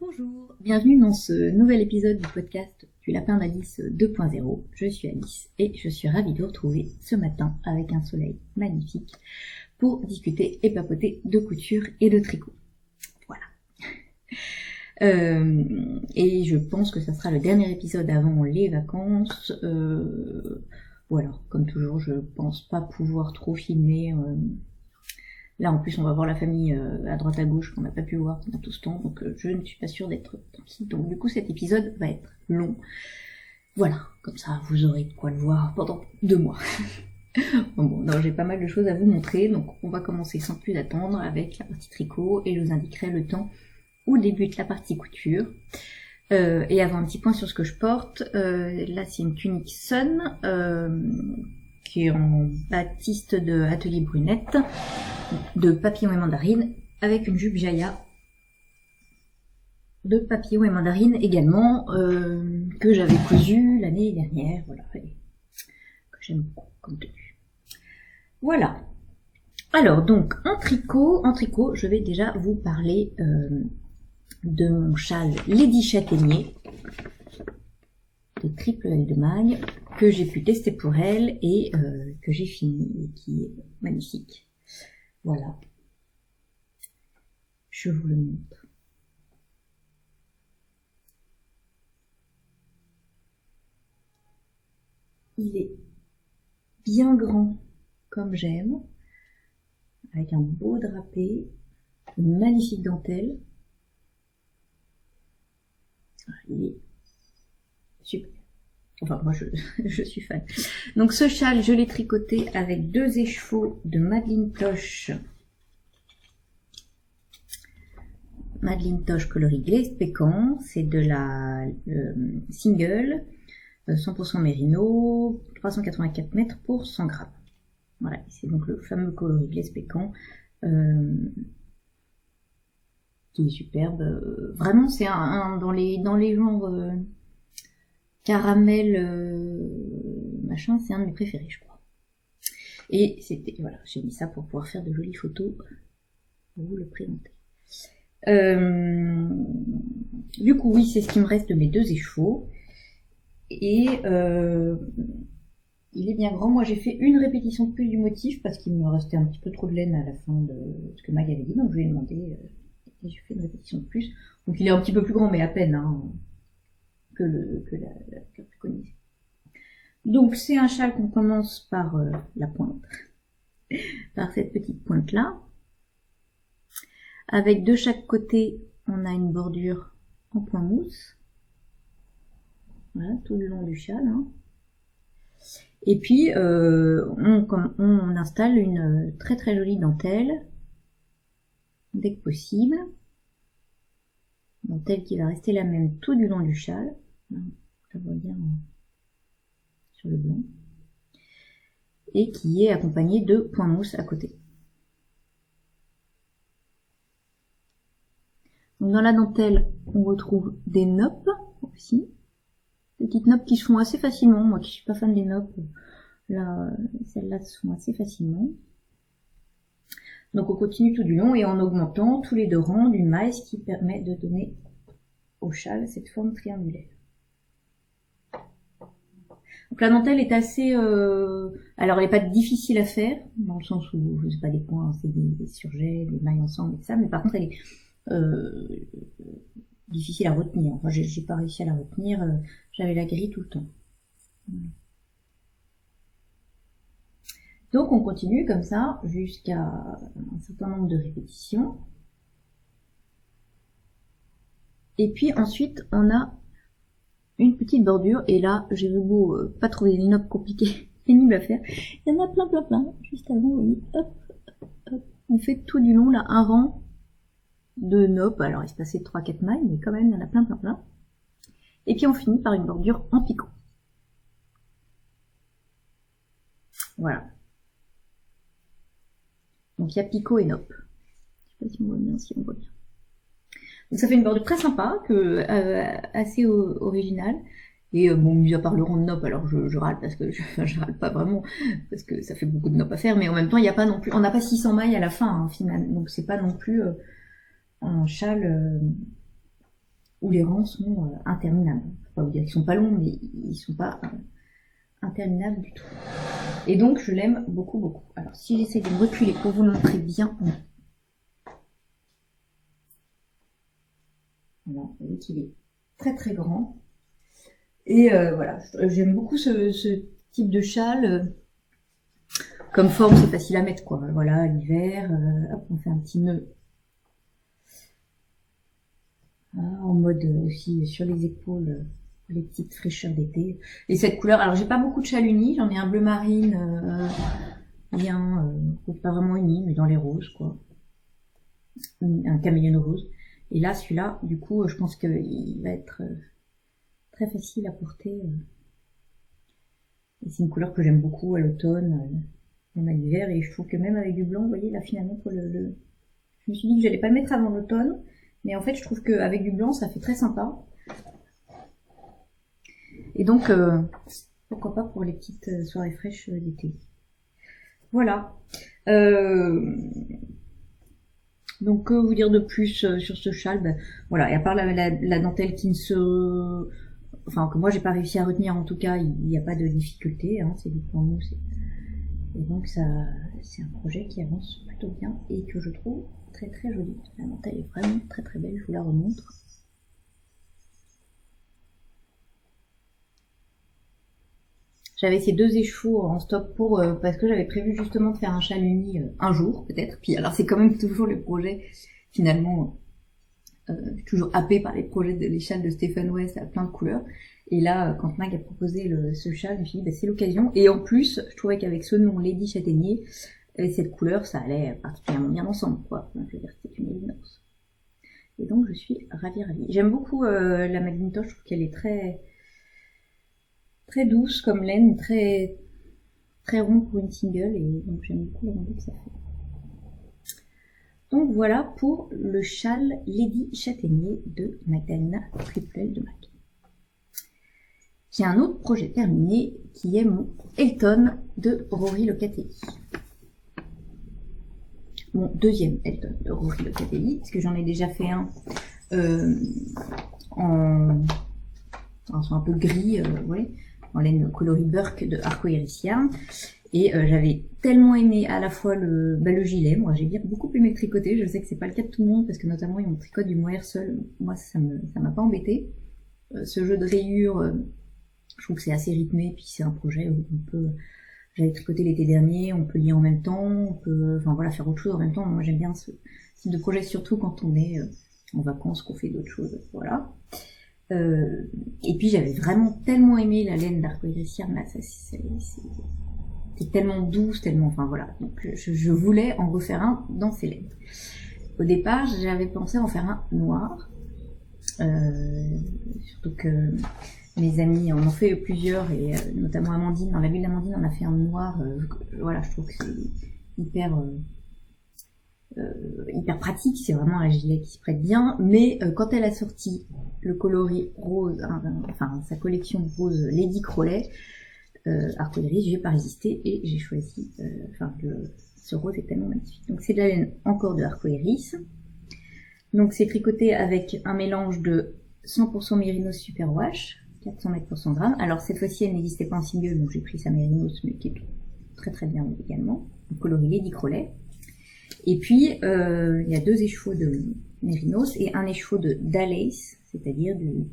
Bonjour, bienvenue dans ce nouvel épisode du podcast du Lapin d'Alice 2.0. Je suis Alice et je suis ravie de vous retrouver ce matin avec un soleil magnifique pour discuter et papoter de couture et de tricot. Voilà. Et je pense que ça sera le dernier épisode avant les vacances. Ou alors, comme toujours, je pense pas pouvoir trop filmer. Là, en plus, on va voir la famille à droite à gauche qu'on n'a pas pu voir pendant tout ce temps, donc je ne suis pas sûre d'être tranquille. Donc du coup, cet épisode va être long. Voilà, comme ça, vous aurez de quoi le voir pendant 2 mois. Bon, non, j'ai pas mal de choses à vous montrer, donc on va commencer sans plus attendre avec la partie tricot, et je vous indiquerai le temps où débute la partie couture. Et avant un petit point sur ce que je porte, là c'est une tunique Sun, qui est en batiste de Atelier Brunette, de papillon et mandarine, avec une jupe Jaya de papillon et mandarine également, que j'avais cousu l'année dernière, voilà, et que j'aime beaucoup comme tenue. Voilà. Alors donc en tricot, je vais déjà vous parler de mon châle Lady Châtaignier de triple L de maille que j'ai pu tester pour elle et que j'ai fini et qui est magnifique. Voilà. Je vous le montre. Il est bien grand comme j'aime, avec un beau drapé, une magnifique dentelle. Il est super. Enfin, moi, je suis fan. Donc, ce châle, je l'ai tricoté avec 2 écheveaux de Madeleine Toche. Madeleine Toche coloris Glaze Pécan. C'est de la single, 100% mérino, 384 mètres pour 100 grammes. Voilà, c'est donc le fameux coloris Glaze Pécan. Qui est superbe. Vraiment, c'est un dans les genres caramel machin, c'est un de mes préférés, je crois. Et c'était, voilà, j'ai mis ça pour pouvoir faire de jolies photos pour vous le présenter. Du coup, oui, c'est ce qui me reste de mes 2 écheveaux. Et il est bien grand. Moi, j'ai fait une répétition de plus du motif parce qu'il me restait un petit peu trop de laine à la fin de ce que Mag avait dit, donc je lui ai demandé et j'ai fait une répétition de plus. Donc il est un petit peu plus grand, mais à peine, hein, que la plus connue. Donc c'est un châle qu'on commence par la pointe, par cette petite pointe là, avec de chaque côté on a une bordure en point mousse, voilà, tout le long du châle, hein. Et puis on installe une très très jolie dentelle dès que possible, dentelle qui va rester la même tout du long du châle. Ça voit bien sur le blanc, et qui est accompagné de points mousse à côté. Donc dans la dentelle, on retrouve des noppes aussi, des petites noppes qui se font assez facilement. Moi qui suis pas fan des noppes, là, celles-là se font assez facilement. Donc on continue tout du long et en augmentant tous les 2 rangs d'une maille, ce qui permet de donner au châle cette forme triangulaire. Donc la dentelle est assez... alors elle n'est pas difficile à faire, dans le sens où, je sais pas, des points, c'est des surjets, des mailles ensemble et tout ça, mais par contre elle est difficile à retenir. Enfin, j'ai pas réussi à la retenir, j'avais la grille tout le temps. Donc on continue comme ça jusqu'à un certain nombre de répétitions. Et puis ensuite on a une petite bordure, et là j'ai le beau pas trouver des noppes compliquées, pénibles à faire. Il y en a plein, juste avant, vous voyez, hop, on fait tout du long là un rang de noppes, alors il se passait 3-4 mailles, mais quand même il y en a plein. Et puis on finit par une bordure en picot. Voilà. Donc il y a picot et noppes. Je sais pas si on voit bien, Donc ça fait une bordure très sympa, assez originale. Et bon, mis à part le rond de nopp, alors je râle parce que je râle pas vraiment, parce que ça fait beaucoup de nopp à faire, mais en même temps, il n'y a pas non plus, on n'a pas 600 mailles à la fin, hein, finalement, donc c'est pas non plus un châle où les rangs sont interminables. Faut pas vous dire qu'ils sont pas longs, mais ils sont pas interminables du tout. Et donc je l'aime beaucoup beaucoup. Alors si j'essaie de me reculer pour vous le montrer bien, voilà, vous voyez qu'il est très très grand. Et voilà, j'aime beaucoup ce type de châle. Comme forme, c'est facile à mettre, quoi. Voilà, l'hiver, on fait un petit nœud. Voilà, en mode aussi sur les épaules, les petites fraîcheurs d'été. Et cette couleur, alors j'ai pas beaucoup de châles unis, j'en ai un bleu marine, bien, pas vraiment uni, mais dans les roses, quoi. Un caméléon rose. Et là, celui-là, du coup, je pense qu'il va être très facile à porter. Et c'est une couleur que j'aime beaucoup à l'automne, même à l'hiver, et je trouve que même avec du blanc, vous voyez, là finalement, pour je me suis dit que j'allais pas le mettre avant l'automne, mais en fait, je trouve qu'avec du blanc, ça fait très sympa. Et donc, pourquoi pas pour les petites soirées fraîches d'été. Voilà. Donc, que vous dire de plus sur ce châle, ben, voilà, et à part la dentelle qui ne se... Enfin, que moi, j'ai pas réussi à retenir, en tout cas, il n'y a pas de difficulté, hein, c'est du pour nous, et donc ça, c'est un projet qui avance plutôt bien et que je trouve très très joli. La dentelle est vraiment très très belle, je vous la remontre. J'avais ces 2 échevaux en stock pour parce que j'avais prévu justement de faire un châle uni un jour peut-être. Puis alors c'est quand même toujours le projet finalement. Toujours happée par les projets les châles de Stephen West à plein de couleurs. Et là, quand Mag a proposé ce châle, je me suis dit, bah, c'est l'occasion. Et en plus, je trouvais qu'avec ce nom Lady Châtaignier, et cette couleur, ça allait particulièrement bien ensemble, quoi. Donc, je veux dire, c'était une évidence. Et donc, je suis ravie. J'aime beaucoup la Macintosh, je trouve qu'elle est très, très douce comme laine, très, très ronde pour une single, et donc j'aime beaucoup la rendu que ça fait. Donc voilà pour le châle Lady Châtaignier de Magdalena Triple de Mag. J'ai un autre projet terminé qui est mon Elton de Rory Locatelli. Mon deuxième Elton de Rory Locatelli, parce que j'en ai déjà fait un un peu gris, ouais, en laine coloris Burke de Arcoiris Yarn. Et j'avais tellement aimé à la fois le gilet, moi j'ai beaucoup aimé le tricoter, je sais que c'est pas le cas de tout le monde parce que notamment ils ont tricoté du mohair seul, moi ça m'a pas embêté. Ce jeu de rayures, je trouve que c'est assez rythmé, puis c'est un projet où j'avais tricoté l'été dernier, on peut lier en même temps, on peut, enfin voilà, faire autre chose en même temps. Moi j'aime bien ce type de projet, surtout quand on est en vacances, qu'on fait d'autres choses, voilà. Et puis j'avais vraiment tellement aimé la laine d'Arcoiris Yarn, là, c'est tellement douce, tellement, enfin voilà. Donc je voulais en refaire un dans ces laines. Au départ, j'avais pensé en faire un noir, surtout que mes amis en ont fait plusieurs et notamment Amandine, dans la ville d'Amandine, on a fait un noir. Voilà, je trouve que c'est hyper pratique. C'est vraiment un gilet qui se prête bien. Mais quand elle a sorti le coloris rose, enfin sa collection rose Lady Crowley, Arcoiris, j'ai pas résisté et j'ai choisi, ce rose est tellement magnifique. Donc c'est de la laine encore de Arcoiris. Donc c'est tricoté avec un mélange de 100% Mérinos Superwash, 400 mètres pour 100 grammes. Alors cette fois-ci elle n'existait pas en single, donc j'ai pris sa Mérinos, mais qui est très très bien également. Le coloris Lady Crowley. Et puis il y a 2 échevaux de Mérinos et un écheveau de Dalace, c'est-à-dire du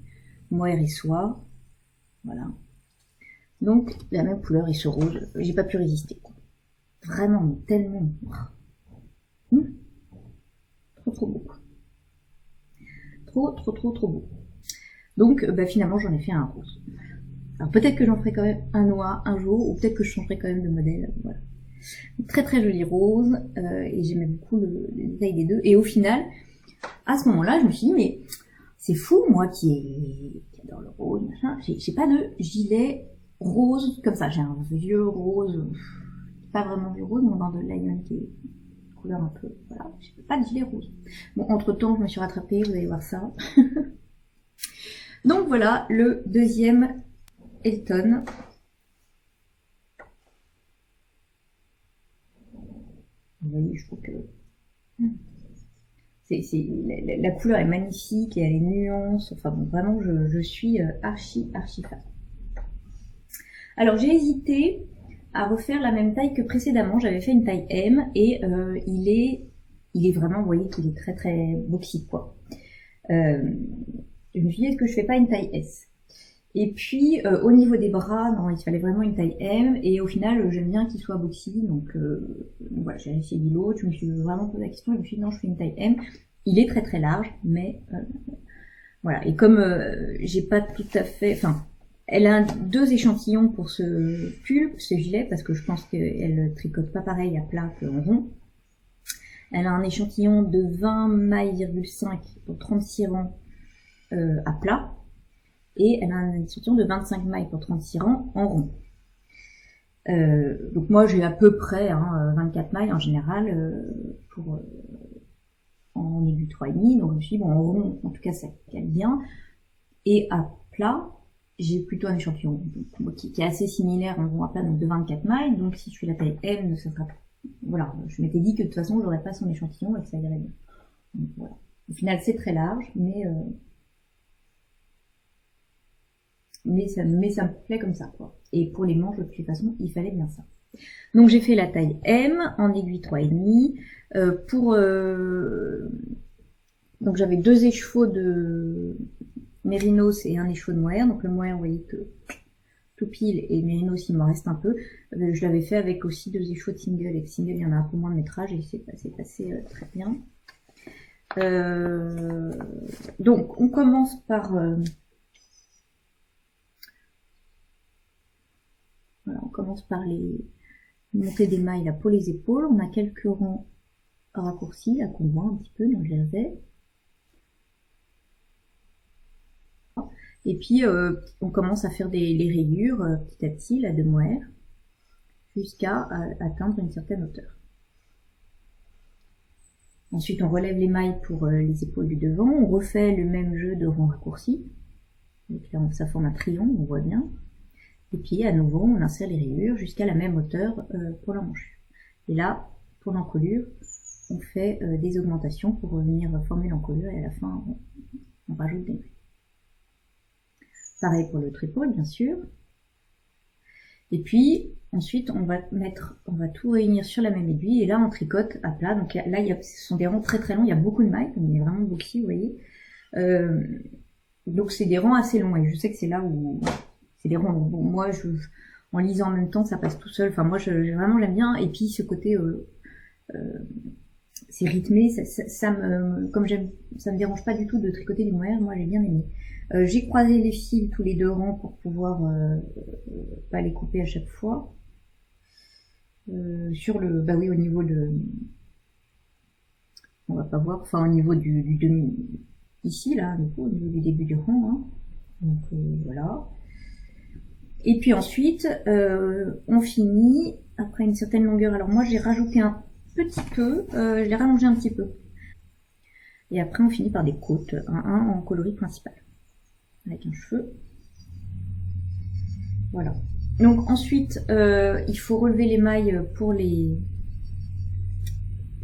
mohair et soie. Voilà. Donc, la même couleur et ce rose, j'ai pas pu résister. Vraiment, tellement. Trop beau. Trop beau. Donc, finalement, j'en ai fait un rose. Alors, peut-être que j'en ferai quand même un noir un jour, ou peut-être que je changerai quand même de modèle. Voilà. Très très joli rose, et j'aimais beaucoup le détail des deux. Et au final, à ce moment-là, je me suis dit, mais c'est fou, moi qui adore le rose, machin, j'ai pas de gilet rose comme ça. J'ai un vieux rose, pas vraiment vieux rose, mon bord de lion qui est couleur un peu, voilà, j'ai pas de gilet rose. Bon, entre temps, je me suis rattrapée, vous allez voir ça. Donc voilà, le deuxième Elton. Vous voyez, je trouve que la couleur est magnifique, et elle est nuance, enfin bon, vraiment je suis archi fan. Alors j'ai hésité à refaire la même taille que précédemment, j'avais fait une taille M, et il est vraiment, vous voyez qu'il est très très boxy quoi. Je me suis dit, est-ce que je fais pas une taille S? Et puis au niveau des bras, non, il fallait vraiment une taille M, et au final j'aime bien qu'il soit boxy, donc voilà, j'ai essayé l'autre, je me suis vraiment posé la question, je me suis dit non, je fais une taille M. Il est très très large, mais voilà, et comme j'ai pas tout à fait, enfin, elle a 2 échantillons pour ce pull, ce gilet, parce que je pense qu'elle tricote pas pareil à plat qu'en rond. Elle a un échantillon de 20 mailles,5 pour 36 rangs à plat, et elle a un échantillon de 25 mailles pour 36 rangs en rond. Donc moi j'ai à peu près 24 mailles en général pour en aiguille 3,5, donc je me suis dit bon, en rond en tout cas ça cale bien, et à plat j'ai plutôt un échantillon qui est assez similaire en rond à plat, donc de 24 mailles, donc si je fais la taille M, ça sera, voilà, je m'étais dit que de toute façon j'aurais pas son échantillon et que ça irait bien. Donc, voilà. Au final c'est très large, mais ça me plaît comme ça quoi. Et pour les manches de toute façon il fallait bien ça. Donc j'ai fait la taille M en aiguille 3,5 donc j'avais 2 écheveaux de mérinos et un écheveau de mohair. Donc le mohair, vous voyez que tout pile, et mérinos il m'en reste un peu. Je l'avais fait avec aussi 2 écheveaux de single, et single il y en a un peu moins de métrage, et c'est passé très bien. Donc on commence par voilà, on commence par les montées des mailles là pour les épaules. On a quelques rangs raccourcis là qu'on voit un petit peu dans le jersey. Et puis on commence à faire les rayures petit à petit là de mohair jusqu'à atteindre une certaine hauteur. Ensuite on relève les mailles pour les épaules du devant, on refait le même jeu de rangs raccourcis. Donc là ça forme un triangle, on voit bien. Et puis à nouveau on insère les rayures jusqu'à la même hauteur pour la manche. Et là pour l'encolure on fait des augmentations pour venir former l'encolure, et à la fin on rajoute des mailles. Pareil pour l'autre épaule bien sûr. Et puis ensuite on va tout réunir sur la même aiguille, et là on tricote à plat. Donc là ce sont des rangs très très longs, il y a beaucoup de mailles, on est vraiment boxy, vous voyez. Donc c'est des rangs assez longs, et je sais que c'est là où c'est des rangs. Bon, moi en lisant en même temps ça passe tout seul. Enfin moi vraiment j'aime bien, et puis ce côté c'est rythmé, ça me dérange pas du tout de tricoter du mohair, moi j'ai bien aimé. J'ai croisé les fils tous les 2 rangs pour pouvoir pas les couper à chaque fois. Sur le, bah oui, au niveau de, on va pas voir, enfin au niveau du demi, ici là, du coup, au niveau du début du rang, hein. Donc voilà. Et puis ensuite, on finit après une certaine longueur. Alors moi j'ai rajouté un petit peu, je l'ai rallongé un petit peu. Et après on finit par des côtes, un en coloris principal, avec un cheveu. Voilà. Donc ensuite, il faut relever les mailles pour les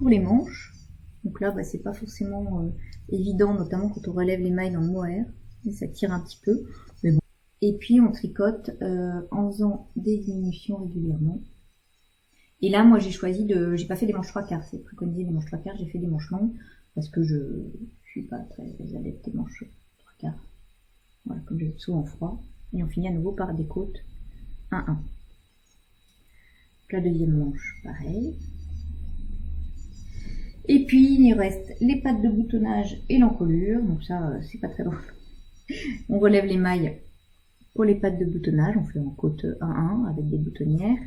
manches. Donc là, bah, c'est pas forcément évident, notamment quand on relève les mailles dans le mohair, et ça tire un petit peu. Mais bon. Et puis on tricote en faisant des diminutions régulièrement. Et là, moi j'ai choisi j'ai pas fait des manches 3/4, c'est préconisé les manches 3/4, j'ai fait des manches longues, parce que je suis pas très adepte des manches 3/4. Voilà, comme j'ai souvent froid. Et on finit à nouveau par des côtes 1-1. La deuxième manche, pareil. Et puis il reste les pattes de boutonnage et l'encolure, donc ça c'est pas très drôle. On relève les mailles pour les pattes de boutonnage, on fait en côte 1-1 avec des boutonnières.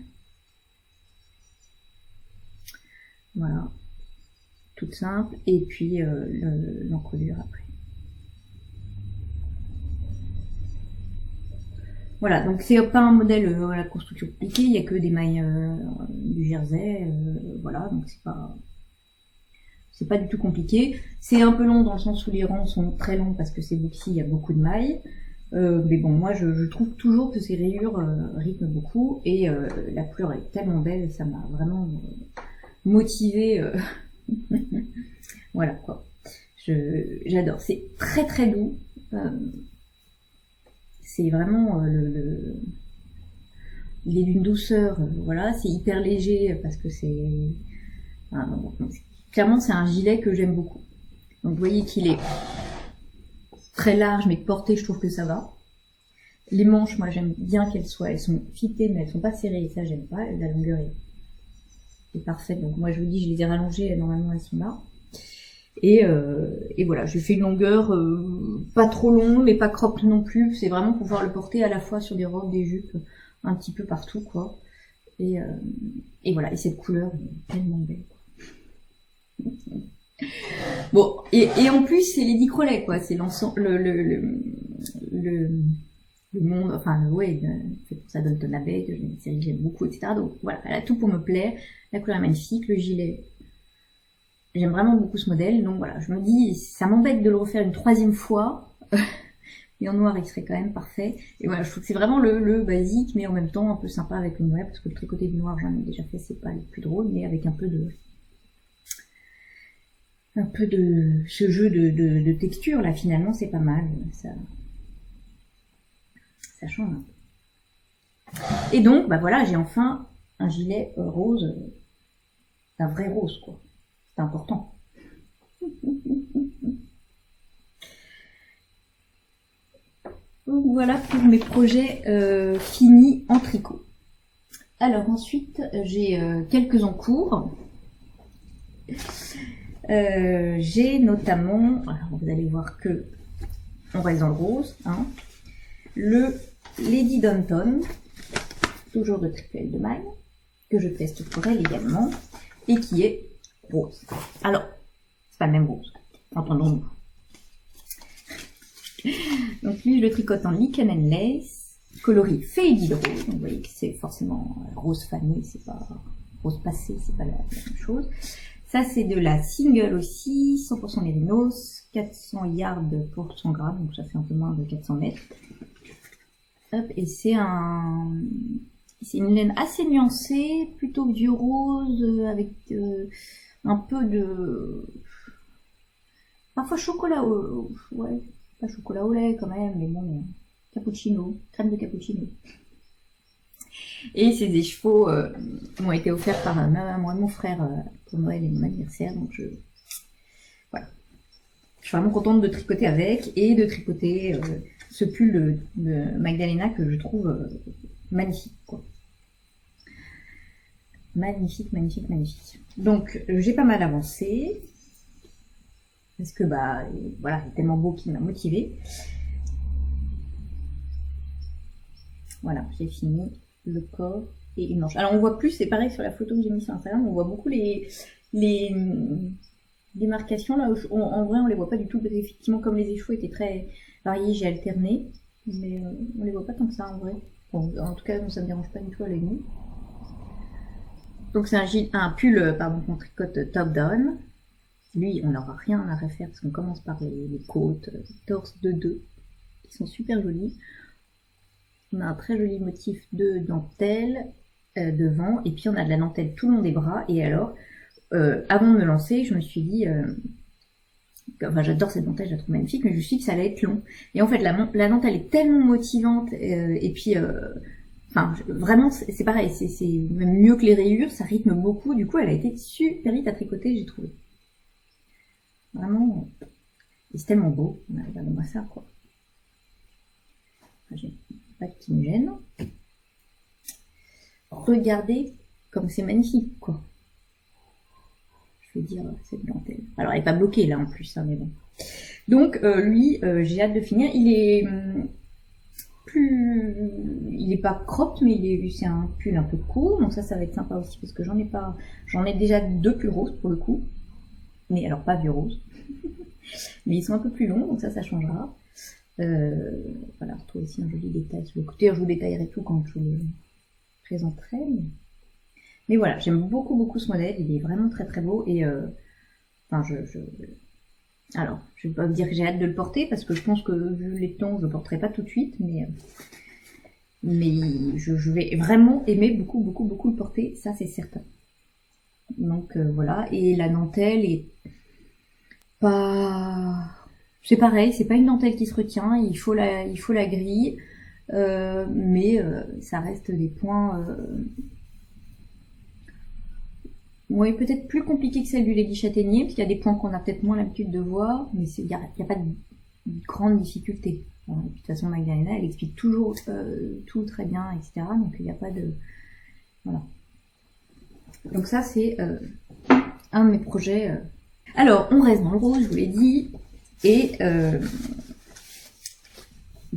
Voilà, toute simple, et puis l'encolure après. Voilà, donc c'est pas un modèle à la construction compliquée, il n'y a que des mailles du jersey, voilà, donc c'est pas du tout compliqué. C'est un peu long dans le sens où les rangs sont très longs parce que c'est boxy, il y a beaucoup de mailles. Mais bon, moi je trouve toujours que ces rayures rythment beaucoup, et la couleur est tellement belle, ça m'a vraiment motivée. Voilà quoi. J'adore. C'est très très doux. C'est vraiment il est d'une douceur, voilà, c'est hyper léger parce que clairement c'est un gilet que j'aime beaucoup. Donc vous voyez qu'il est très large, mais porté, je trouve que ça va. Les manches, moi j'aime bien elles sont fitées, mais elles sont pas serrées, et ça j'aime pas. La longueur est parfaite, donc moi je vous dis, je les ai rallongées, normalement elles sont là. Et voilà, j'ai fait une longueur pas trop longue, mais pas crop non plus. C'est vraiment pour pouvoir le porter à la fois sur des robes, des jupes, un petit peu partout, quoi. Et voilà, et cette couleur est tellement belle. Bon, et en plus, c'est Lady Crowley, quoi. C'est l'ensemble, le monde, enfin, ouais, c'est pour ça Downton Abbey, que une série que j'aime beaucoup, etc. Donc voilà, elle a tout pour me plaire. La couleur est magnifique, le gilet. J'aime vraiment beaucoup ce modèle, donc voilà, je me dis, ça m'embête de le refaire une 3e fois. Et en noir, il serait quand même parfait. Et voilà, je trouve que c'est vraiment le basique, mais en même temps un peu sympa avec le noir, parce que le tricoté du noir, j'en ai déjà fait, c'est pas le plus drôle, mais avec un peu de ce jeu de texture, là, finalement, c'est pas mal. Ça change un peu. Et donc, bah voilà, j'ai enfin un gilet rose, un vrai rose, quoi. C'est important. Donc voilà pour mes projets finis en tricot. Alors ensuite, j'ai quelques en cours. J'ai notamment, alors vous allez voir que on reste dans le rose, hein, le Lady Downton, toujours de triple de maille, que je teste pour elle également, et qui est rose. Alors, c'est pas le même rose, entendons-nous. Donc lui, je le tricote en Lichen and Lace, coloris Faded Rose. Donc vous voyez que c'est forcément rose fané, c'est pas rose passé, c'est pas la même chose. Ça, c'est de la single aussi, 100% mérinos, 400 yards pour 100 grammes, donc ça fait un peu moins de 400 mètres. Hop, et c'est une laine assez nuancée, plutôt vieux rose, avec un peu de... Parfois chocolat au... ouais, pas chocolat au lait quand même, mais bon, cappuccino, crème de cappuccino. Et ces écheveaux m'ont été offerts par moi et mon frère pour Noël et mon anniversaire, donc voilà. Je suis vraiment contente de tricoter avec et de tricoter ce pull de Magdalena que je trouve magnifique, quoi. Magnifique, magnifique, magnifique. Donc j'ai pas mal avancé parce que bah voilà, c'est tellement beau qu'il m'a motivée. Voilà, j'ai fini le corps et une manche. Alors on voit plus, c'est pareil sur la photo que j'ai mise sur Instagram, on voit beaucoup les démarcations là. En vrai on les voit pas du tout parce qu'effectivement comme les échevaux étaient très variés, j'ai alterné, mais on les voit pas tant que ça en vrai. Bon, en tout cas ça me dérange pas du tout à l'œil nu. Donc c'est un pull qu'on tricote top down. Lui on n'aura rien à refaire parce qu'on commence par les côtes, torse de 2 qui sont super jolies. On a un très joli motif de dentelle devant, et puis on a de la dentelle tout le long des bras. Et alors, avant de me lancer, je me suis dit, enfin j'adore cette dentelle, je la trouve magnifique, mais je me suis dit que ça allait être long. Et en fait, la dentelle est tellement motivante, et puis, enfin vraiment, c'est pareil, c'est même mieux que les rayures, ça rythme beaucoup. Du coup, elle a été super vite à tricoter, j'ai trouvé. Vraiment, et c'est tellement beau. Regardez-moi ça, quoi. Enfin, pas qui me gêne. Regardez comme c'est magnifique, quoi. Je veux dire, cette dentelle. Alors, elle n'est pas bloquée là en plus, hein, mais bon. Donc, lui, j'ai hâte de finir. Il est il n'est pas cropped, mais c'est un pull un peu court. Donc ça va être sympa aussi parce que j'en ai déjà 2 pulls roses pour le coup. Mais alors pas vieux rose. Mais ils sont un peu plus longs, donc ça changera. Voilà, retrouve aussi un joli détail sur le côté. Je vous détaillerai tout quand je vous le présenterai. Mais voilà, j'aime beaucoup beaucoup ce modèle. Il est vraiment très très beau. Et enfin, alors, je vais pas vous dire que j'ai hâte de le porter parce que je pense que vu les temps, je le porterai pas tout de suite. Mais je vais vraiment aimer beaucoup beaucoup beaucoup le porter. Ça, c'est certain. Donc voilà. Et la dentelle est pas... C'est pareil, c'est pas une dentelle qui se retient, il faut la grille, mais ça reste des points... Oui, peut-être plus compliqué que celle du Lady Châtaignier, parce qu'il y a des points qu'on a peut-être moins l'habitude de voir, mais il n'y a pas de grande difficulté. Et puis, de toute façon, Magdalena, elle explique toujours tout très bien, etc. Donc il n'y a pas de... Voilà. Donc ça, c'est un de mes projets. Alors, on reste dans le rose, je vous l'ai dit, et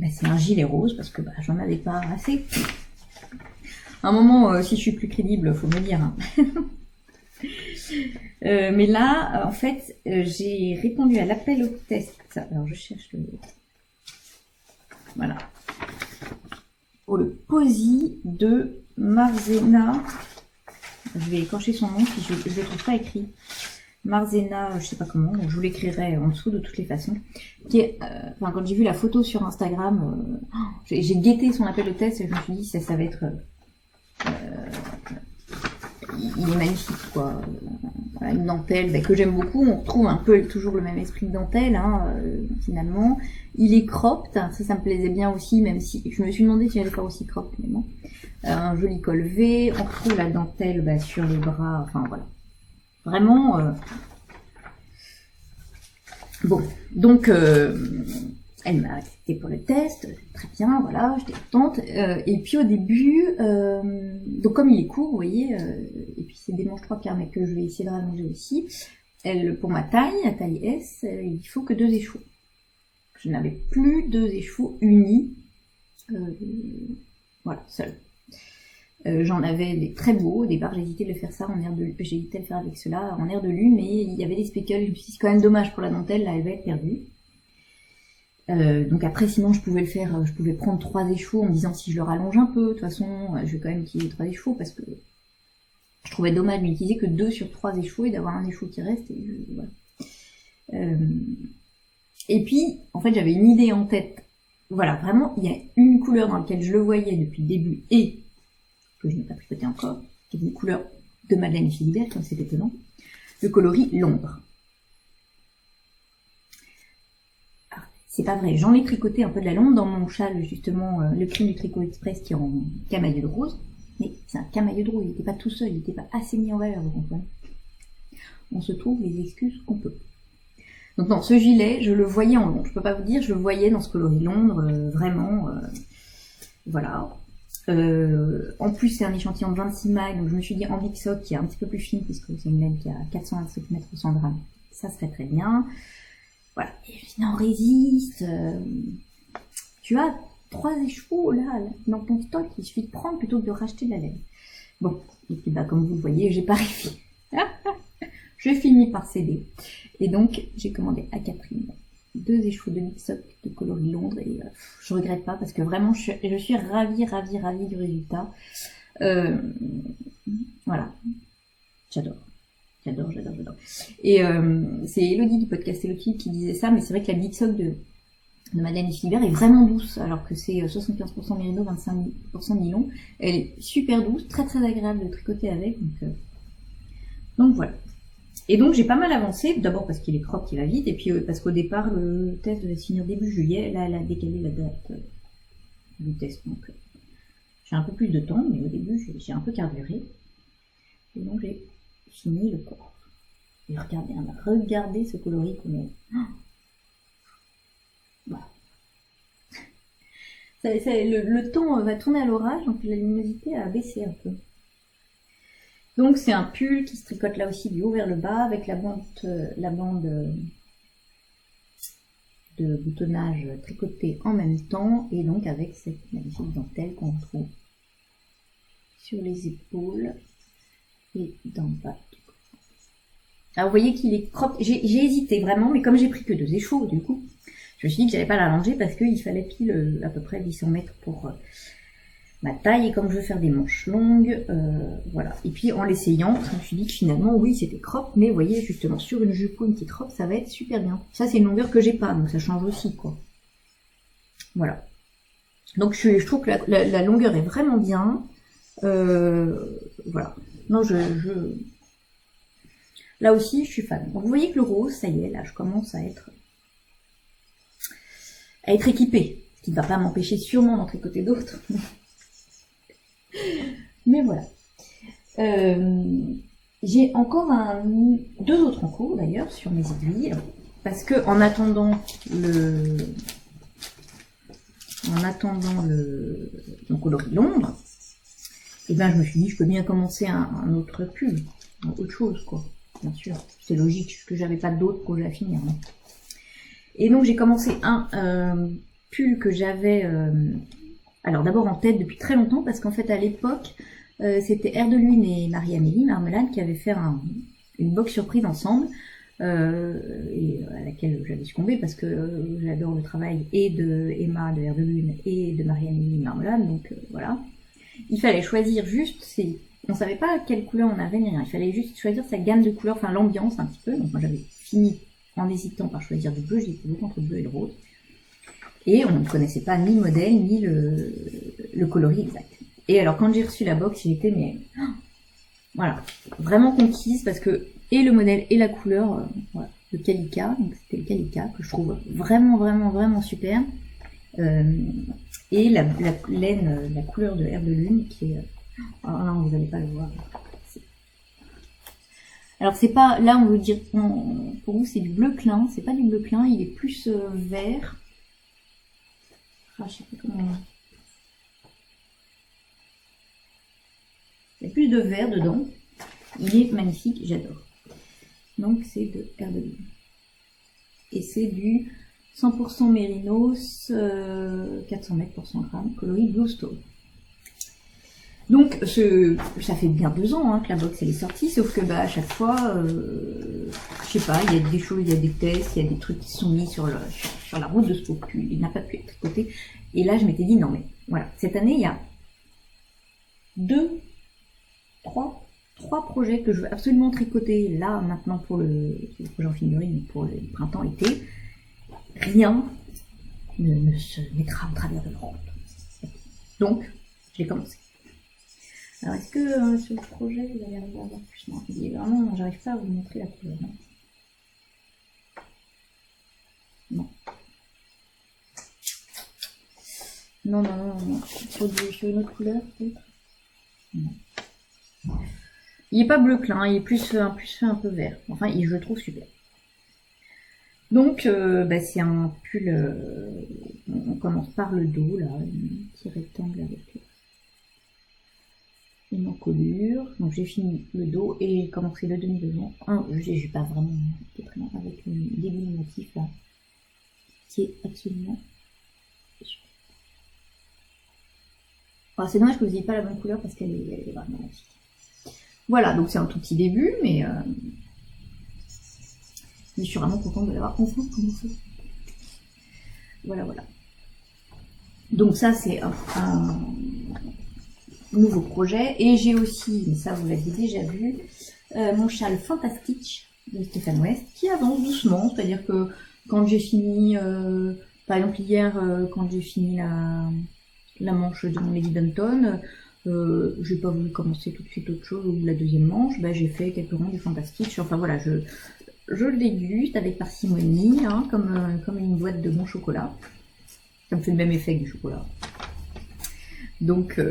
c'est un gilet rose, parce que j'en avais pas assez. À un moment, si je suis plus crédible, faut me le dire. Hein. Mais là, en fait, j'ai répondu à l'appel au test. Alors, je cherche le... Voilà. Pour le Posy de Marzena. Je vais écorcher son nom, si je ne le trouve pas écrit. Marzena, je sais pas comment, donc je vous l'écrirai en dessous de toutes les façons. Qui est, quand j'ai vu la photo sur Instagram, j'ai guetté son appel au test et je me suis dit ça va être... il est magnifique, quoi. Voilà, une dentelle que j'aime beaucoup. On retrouve un peu toujours le même esprit de dentelle, hein, finalement. Il est cropped, ça me plaisait bien aussi, même si je me suis demandé si elle allait pas aussi cropped, mais non. Un joli col V. On retrouve la dentelle sur les bras, enfin voilà. Vraiment. Bon, donc elle m'a accepté pour le test, très bien, voilà, j'étais contente. Et puis au début, donc comme il est court, vous voyez, et puis c'est des manches 3/4, mais que je vais essayer de rallonger aussi, pour ma taille, la taille S, il faut que 2 échoues. Je n'avais plus 2 échoues unis, voilà, seul. J'en avais des très beaux, au départ j'ai hésité de le faire ça en air de j'ai hésité de le faire avec cela en air de lune, mais il y avait des speckles, je me suis dit c'est quand même dommage pour la dentelle, là elle va être perdue. Donc après sinon je pouvais le faire, je pouvais prendre 3 échoues en me disant si je le rallonge un peu, de toute façon je vais quand même utiliser 3 échoues parce que je trouvais dommage de n'utiliser que 2 sur 3 échoues et d'avoir un échoue qui reste et voilà. Et puis en fait j'avais une idée en tête, voilà, vraiment il y a une couleur dans laquelle je le voyais depuis le début et que je n'ai pas tricoté encore, qui est une couleur de Madeleine Philibert, comme c'est étonnant, le coloris Londres. C'est pas vrai, j'en ai tricoté un peu de la Londres dans mon châle, justement, le prix du Tricot Express qui est en camailleux de rose, mais c'est un camailleux de rose, il n'était pas tout seul, il n'était pas assez mis en valeur, vous comprenez. On se trouve les excuses qu'on peut. Donc non, ce gilet, je le voyais en Londres, je peux pas vous dire, je le voyais dans ce coloris Londres, vraiment, voilà. En plus c'est un échantillon de 26 mailles, donc je me suis dit en Big Sock qui est un petit peu plus fine puisque c'est une laine qui a 425 mètres au 100 grammes, ça serait très bien. Voilà, et je me dis non, résiste, tu as 3 échoues là dans ton stock, il suffit de prendre plutôt que de racheter de la laine. Bon, et puis comme vous le voyez, j'ai pas réussi. Je finis par céder. Et donc j'ai commandé à Catherine 2 échoues de Big Sock de coloris Londres et je regrette pas parce que vraiment je suis ravie du résultat. Voilà, j'adore. Et c'est Elodie du podcast Elodie qui disait ça, mais c'est vrai que la Big Sock de Madeleine Philibert est vraiment douce, alors que c'est 75% mérino, 25% nylon. Elle est super douce, très très agréable de tricoter avec, donc voilà. Et donc j'ai pas mal avancé, d'abord parce qu'il est crop qui va vite, et puis parce qu'au départ le test devait se finir début juillet, là elle a décalé la date du test, donc j'ai un peu plus de temps, mais au début j'ai un peu carburé, et donc j'ai fini le corps. Et regardez ce coloris qu'on a. Voilà. Le temps va tourner à l'orage, donc la luminosité a baissé un peu. Donc c'est un pull qui se tricote là aussi du haut vers le bas avec la bande de boutonnage tricotée en même temps et donc avec cette magnifique dentelle qu'on retrouve sur les épaules et dans le bas. Alors vous voyez qu'il est crop. J'ai hésité vraiment, mais comme j'ai pris que 2 échoues du coup, je me suis dit que j'allais pas l'allonger parce qu'il fallait pile à peu près 800 mètres pour ma taille et comme je veux faire des manches longues, voilà. Et puis en l'essayant, je me suis dit que finalement oui c'était crop, mais vous voyez justement sur une jupe ou une petite robe ça va être super bien. Ça c'est une longueur que j'ai pas, donc ça change aussi quoi. Voilà. Donc je trouve que la longueur est vraiment bien. Voilà. Non, Là aussi, je suis fan. Donc, vous voyez que le rose, ça y est, là, je commence à être équipée. Ce qui ne va pas m'empêcher sûrement d'en tricoter d'autres. Mais voilà. J'ai encore deux autres en cours d'ailleurs sur mes aiguilles. Parce que en attendant le coloris de l'ombre, et ben je me suis dit je peux bien commencer un autre pull, autre chose quoi, bien sûr, c'est logique parce que j'avais pas d'autres projets à finir. Non. Et donc j'ai commencé un pull que j'avais alors d'abord en tête depuis très longtemps parce qu'en fait à l'époque c'était Air de Lune et Marie-Amélie Marmelade qui avaient fait une box surprise ensemble. Et à laquelle j'avais succombé parce que j'adore le travail et de Emma de Air de Lune et de Marie-Amélie Marmelade, donc voilà. Il fallait choisir juste, on savait pas quelle couleur on avait ni rien, il fallait juste choisir sa gamme de couleurs, enfin l'ambiance un petit peu, donc moi j'avais fini en hésitant par choisir du bleu, j'étais beaucoup entre le bleu et le rose, et on ne connaissait pas ni le modèle ni le coloris exact. Et alors quand j'ai reçu la box, j'étais voilà, vraiment conquise parce que et le modèle et la couleur, voilà, le Calica, donc c'était le Calica que je trouve vraiment vraiment vraiment super, et la laine, la couleur de Air de Lune qui est, alors là vous n'allez pas le voir. Alors c'est pas, là on veut dire, pour vous c'est du bleu clin, c'est pas du bleu clin, il est plus vert. Ah, je sais pas comment. Il y a plus de vert dedans. Il est magnifique, j'adore. Donc c'est de Air de Lune. Et c'est du 100% Mérinos, 400 mètres pour 100 grammes, coloris Blue Stone. Donc ça fait bien 2 ans que la box elle est sortie, sauf que à chaque fois, je sais pas, il y a des choses, il y a des tests, il y a des trucs qui sont mis sur la route de ce pot, il n'a pas pu être tricoté. Et là je m'étais dit non mais voilà, cette année il y a 3 projets que je veux absolument tricoter là maintenant pour le projet en figurine, pour le printemps-été. Rien ne se mettra en travers de la route. Donc j'ai commencé. Alors est-ce que sur le projet vous allez arriver à voir plus? Non, vraiment j'arrive pas à vous montrer la couleur. Non. Non. Sur une autre couleur peut-être? Non. Il est pas bleu clin, il est plus un peu vert. Enfin, je le trouve super. Donc, c'est un pull. On commence par le dos, là, un petit rectangle avec une encolure. Donc, j'ai fini le dos et j'ai commencé le demi-devant. J'ai pas vraiment très loin avec une début motif là, qui est absolument super. Alors, c'est dommage que vous n'ayez pas la bonne couleur parce qu'elle est vraiment magnifique. Voilà, donc c'est un tout petit début, mais je suis vraiment contente de l'avoir enfin commencé. Voilà. Donc ça, c'est un nouveau projet. Et j'ai aussi, mais ça vous l'avez déjà vu, mon châle Fantastic de Stéphane West, qui avance doucement. C'est-à-dire que quand j'ai fini, par exemple hier, quand j'ai fini la manche de mon Lady Danton, j'ai pas voulu commencer tout de suite autre chose, ou la deuxième manche, j'ai fait quelques rangs du Fantastic. Enfin voilà, je le déguste avec parcimonie, comme une boîte de bon chocolat. Ça me fait le même effet que du chocolat. Donc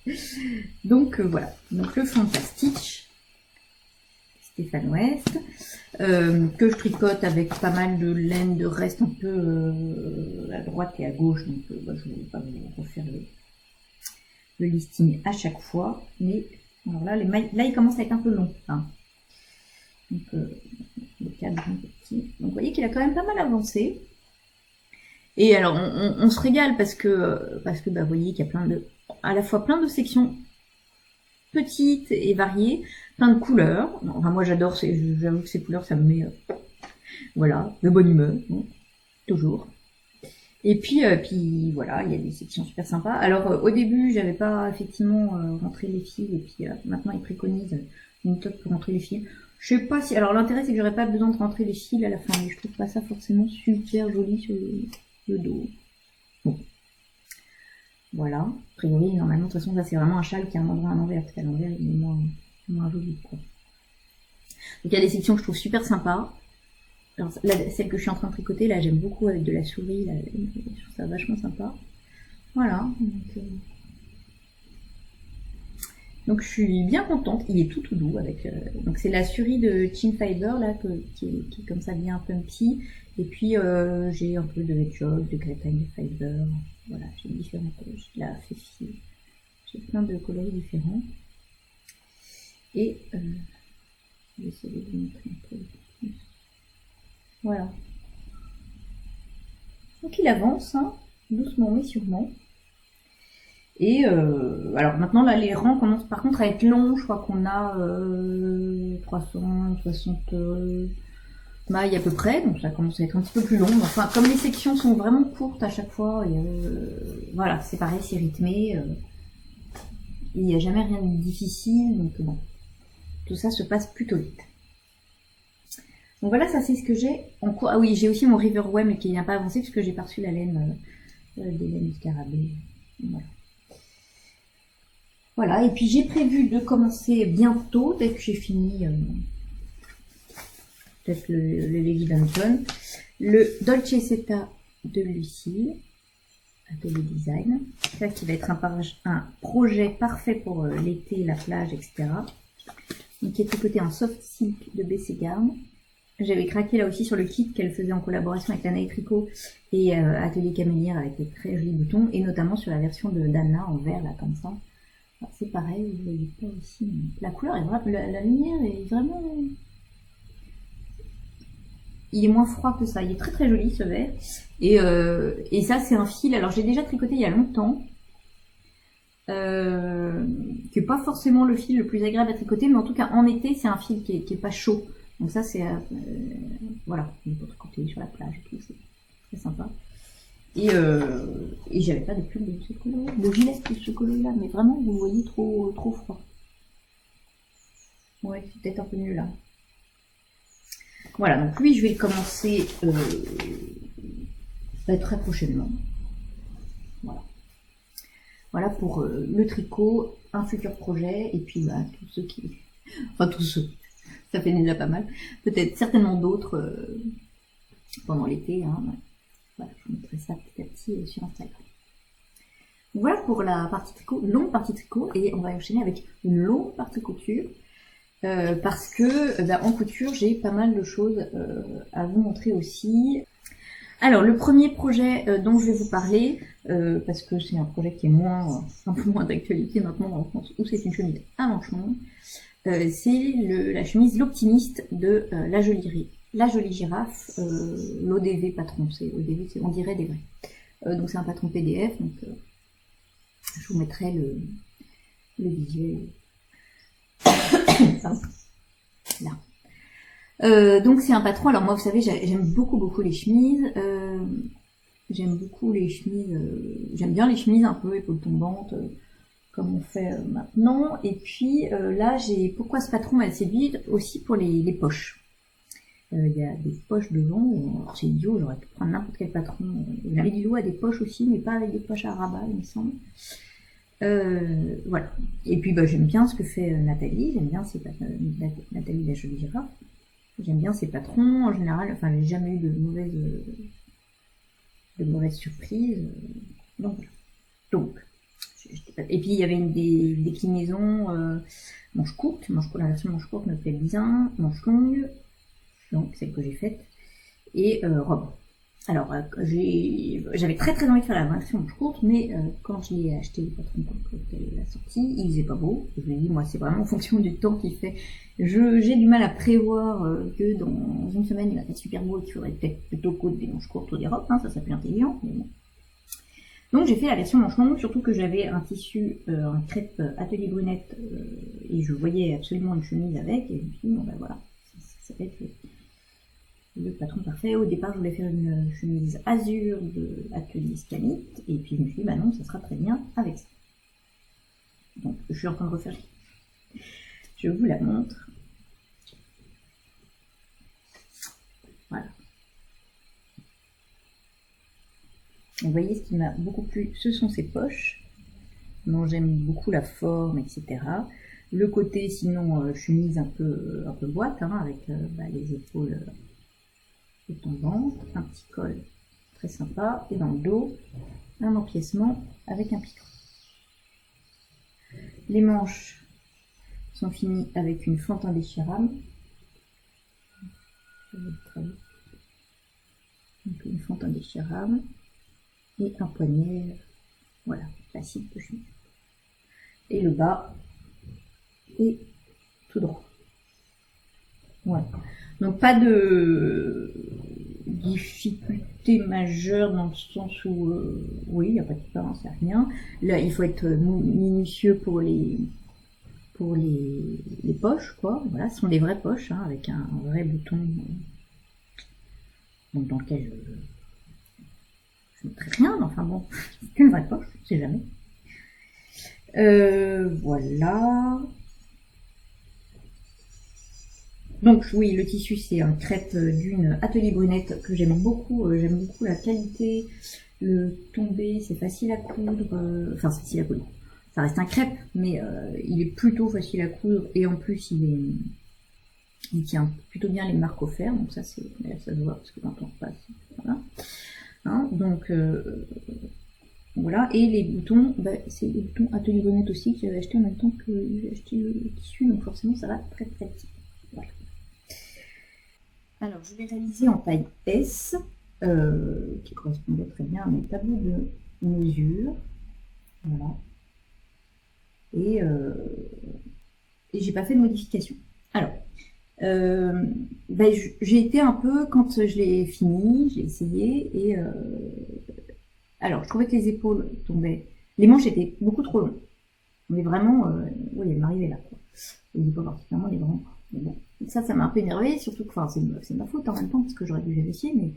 voilà. Donc le Fantastic, Stéphane West, que je tricote avec pas mal de laine de reste un peu à droite et à gauche. Donc je ne vais pas vous refaire le listing à chaque fois, mais alors là, il commence à être un peu long. Donc, le cadre est un peu petit. Donc, vous voyez qu'il a quand même pas mal avancé. Et alors, on se régale parce que vous voyez qu'il y a à la fois plein de sections petites et variées, plein de couleurs. Enfin, moi, j'adore, j'avoue que ces couleurs, ça me met, voilà, de bonne humeur, toujours. Et puis voilà, il y a des sections super sympas. Alors au début, j'avais pas effectivement rentré les fils, et puis maintenant ils préconisent une méthode pour rentrer les fils. Je sais pas si. Alors l'intérêt c'est que j'aurais pas besoin de rentrer les fils à la fin, mais je trouve pas ça forcément super joli sur le dos. Bon. Voilà. A priori, normalement, de toute façon, ça c'est vraiment un châle qui a un endroit à l'envers, parce qu'à l'envers il est moins joli, quoi. Donc il y a des sections que je trouve super sympas. Alors, là, celle que je suis en train de tricoter, là, j'aime beaucoup avec de la souris, là, je trouve ça vachement sympa. Voilà. Donc je suis bien contente, il est tout doux avec. Donc c'est la souris de Chin Fiber là qui est comme ça bien pumpy. Et puis j'ai un peu de hedgehog, de Gretagne Fiber. Voilà, j'ai différentes. J'ai de la Féfi. J'ai plein de coloris différents. Et je vais essayer de vous montrer un peu plus. Voilà. Donc il avance, hein, doucement mais sûrement. Et alors maintenant là les rangs commencent par contre à être longs, je crois qu'on a 360 mailles à peu près, donc ça commence à être un petit peu plus long. Enfin comme les sections sont vraiment courtes à chaque fois, et, voilà c'est pareil, c'est rythmé, il n'y a jamais rien de difficile, donc bon, tout ça se passe plutôt vite. Donc voilà, ça c'est ce que j'ai en cours. Ah oui, j'ai aussi mon Riverway mais qui n'a pas avancé puisque j'ai pas reçu la laine des laines du scarabée. Voilà. Voilà, et puis j'ai prévu de commencer bientôt, dès que j'ai fini peut-être le Lady Danton, le Dolce Seta de Lucille, Atelier Design. Ça qui va être un projet parfait pour l'été, la plage, etc. Donc qui est tricoté en soft silk de BC Garn. J'avais craqué là aussi sur le kit qu'elle faisait en collaboration avec Lana et Tricot et Atelier Camélière avec des très jolis boutons, et notamment sur la version de Dana en vert là comme ça. C'est pareil, vous voyez pas aussi. La couleur est vraiment, la lumière est vraiment. Il est moins froid que ça. Il est très très joli ce vert. Et ça c'est un fil. Alors j'ai déjà tricoté il y a longtemps, qui est pas forcément le fil le plus agréable à tricoter, mais en tout cas en été c'est un fil qui est pas chaud. Donc ça c'est voilà, on peut tricoter sur la plage et tout, c'est très sympa. Et j'avais pas de pull de ce couleur, de gilet de ce couleur-là, mais vraiment, vous voyez trop froid. Ouais, c'est peut-être un peu mieux là. Voilà, donc lui, je vais le commencer très prochainement. Voilà. Voilà pour le tricot, un futur projet, et puis bah, tous ceux qui... Enfin, tous ceux. Ça fait déjà pas mal. Peut-être certainement d'autres pendant l'été, hein. Voilà, je vous mettrai ça petit à petit sur Instagram. Voilà pour la partie tricot, longue partie tricot, et on va enchaîner avec une longue partie couture, parce que en couture j'ai pas mal de choses à vous montrer aussi. Alors le premier projet dont je vais vous parler, parce que c'est un projet qui est un peu moins d'actualité maintenant dans le sens où c'est une chemise à manches longues, c'est la chemise L'Optimiste de La Jolie Girafe, l'ODV patron, c'est ODV, on dirait des vrais. Donc c'est un patron PDF, donc je vous mettrai le visuel. Là. Donc c'est un patron, alors moi vous savez j'aime beaucoup les chemises, j'aime bien les chemises un peu épaules tombantes, comme on fait maintenant, et puis là pourquoi ce patron m'a séduit aussi pour les poches. Il y a des poches devant, alors c'est idiot, j'aurais pu prendre n'importe quel patron. Lilou a des poches aussi, mais pas avec des poches à rabat, il me semble. Voilà. Et puis j'aime bien ce que fait Nathalie, j'aime bien Nathalie La Jolie Girafe. J'aime bien ses patrons, en général, enfin j'ai jamais eu de mauvaises surprises. Donc voilà. Et puis il y avait des déclinaisons manches courtes, la version manche courte me plaît bien, manche longue, donc celle que j'ai faite, et robe. Alors j'avais très envie de faire la version manche courte, mais quand je l'ai acheté le patron quand elle a sorti, il faisait pas beau. Je me dis moi c'est vraiment en fonction du temps qu'il fait. J'ai du mal à prévoir que dans une semaine il va être super beau et qu'il faudrait peut-être plutôt des manches courtes ou des robes, hein, ça serait plus intelligent, mais bon. Donc j'ai fait la version manche longue, surtout que j'avais un tissu, un crêpe Atelier Brunette, et je voyais absolument une chemise avec, et je me suis dit, bon voilà, ça va être le patron parfait. Au départ je voulais faire une chemise azur de Atelier Scanit, et puis je me suis dit, non, ça sera très bien avec ça. Donc je suis en train de refaire, je vous la montre. Voilà. Vous voyez, ce qui m'a beaucoup plu, ce sont ces poches, dont j'aime beaucoup la forme, etc. Le côté, sinon, chemise un peu boîte, hein, avec les épaules tombantes, un petit col très sympa, et dans le dos, un empiècement avec un piquant. Les manches sont finies avec une fente indéchirable. Donc une fente indéchirable et un poignet, voilà, classique de chemise. Et le bas est tout droit. Voilà. Donc pas de difficulté majeure dans le sens où, oui, il n'y a pas de différence, il n'y a rien. Là, il faut être minutieux pour les poches, quoi. Voilà, ce sont des vraies poches, hein, avec un vrai bouton donc dans lequel je ne mettrai rien, mais enfin bon, c'est une vraie poche, on sait jamais. Voilà. Donc oui, le tissu c'est un crêpe d'une Atelier Brunette que j'aime beaucoup la qualité, le tombé, c'est facile à coudre, enfin c'est facile à coudre, ça reste un crêpe, mais il est plutôt facile à coudre et en plus il tient plutôt bien les marques au fer, donc ça c'est, ça se voit parce que quand on repasse, voilà. Hein, donc voilà, et les boutons, c'est les boutons Atelier Brunette aussi que j'avais acheté en même temps que j'ai acheté le tissu, donc forcément ça va très très vite. Voilà. Alors je l'ai réalisé en taille S, qui correspondait très bien à mon tableau de mesure, voilà. Et j'ai pas fait de modification. Alors, j'ai été un peu, quand je l'ai fini, j'ai essayé, et alors je trouvais que les épaules tombaient, les manches étaient beaucoup trop longues, mais vraiment, oui, elles m'arrivaient là, quoi. Et pas particulièrement les bras. Mais bon, ça m'a un peu énervé, surtout que, enfin, c'est ma faute en même temps, parce que j'aurais dû vérifier, mais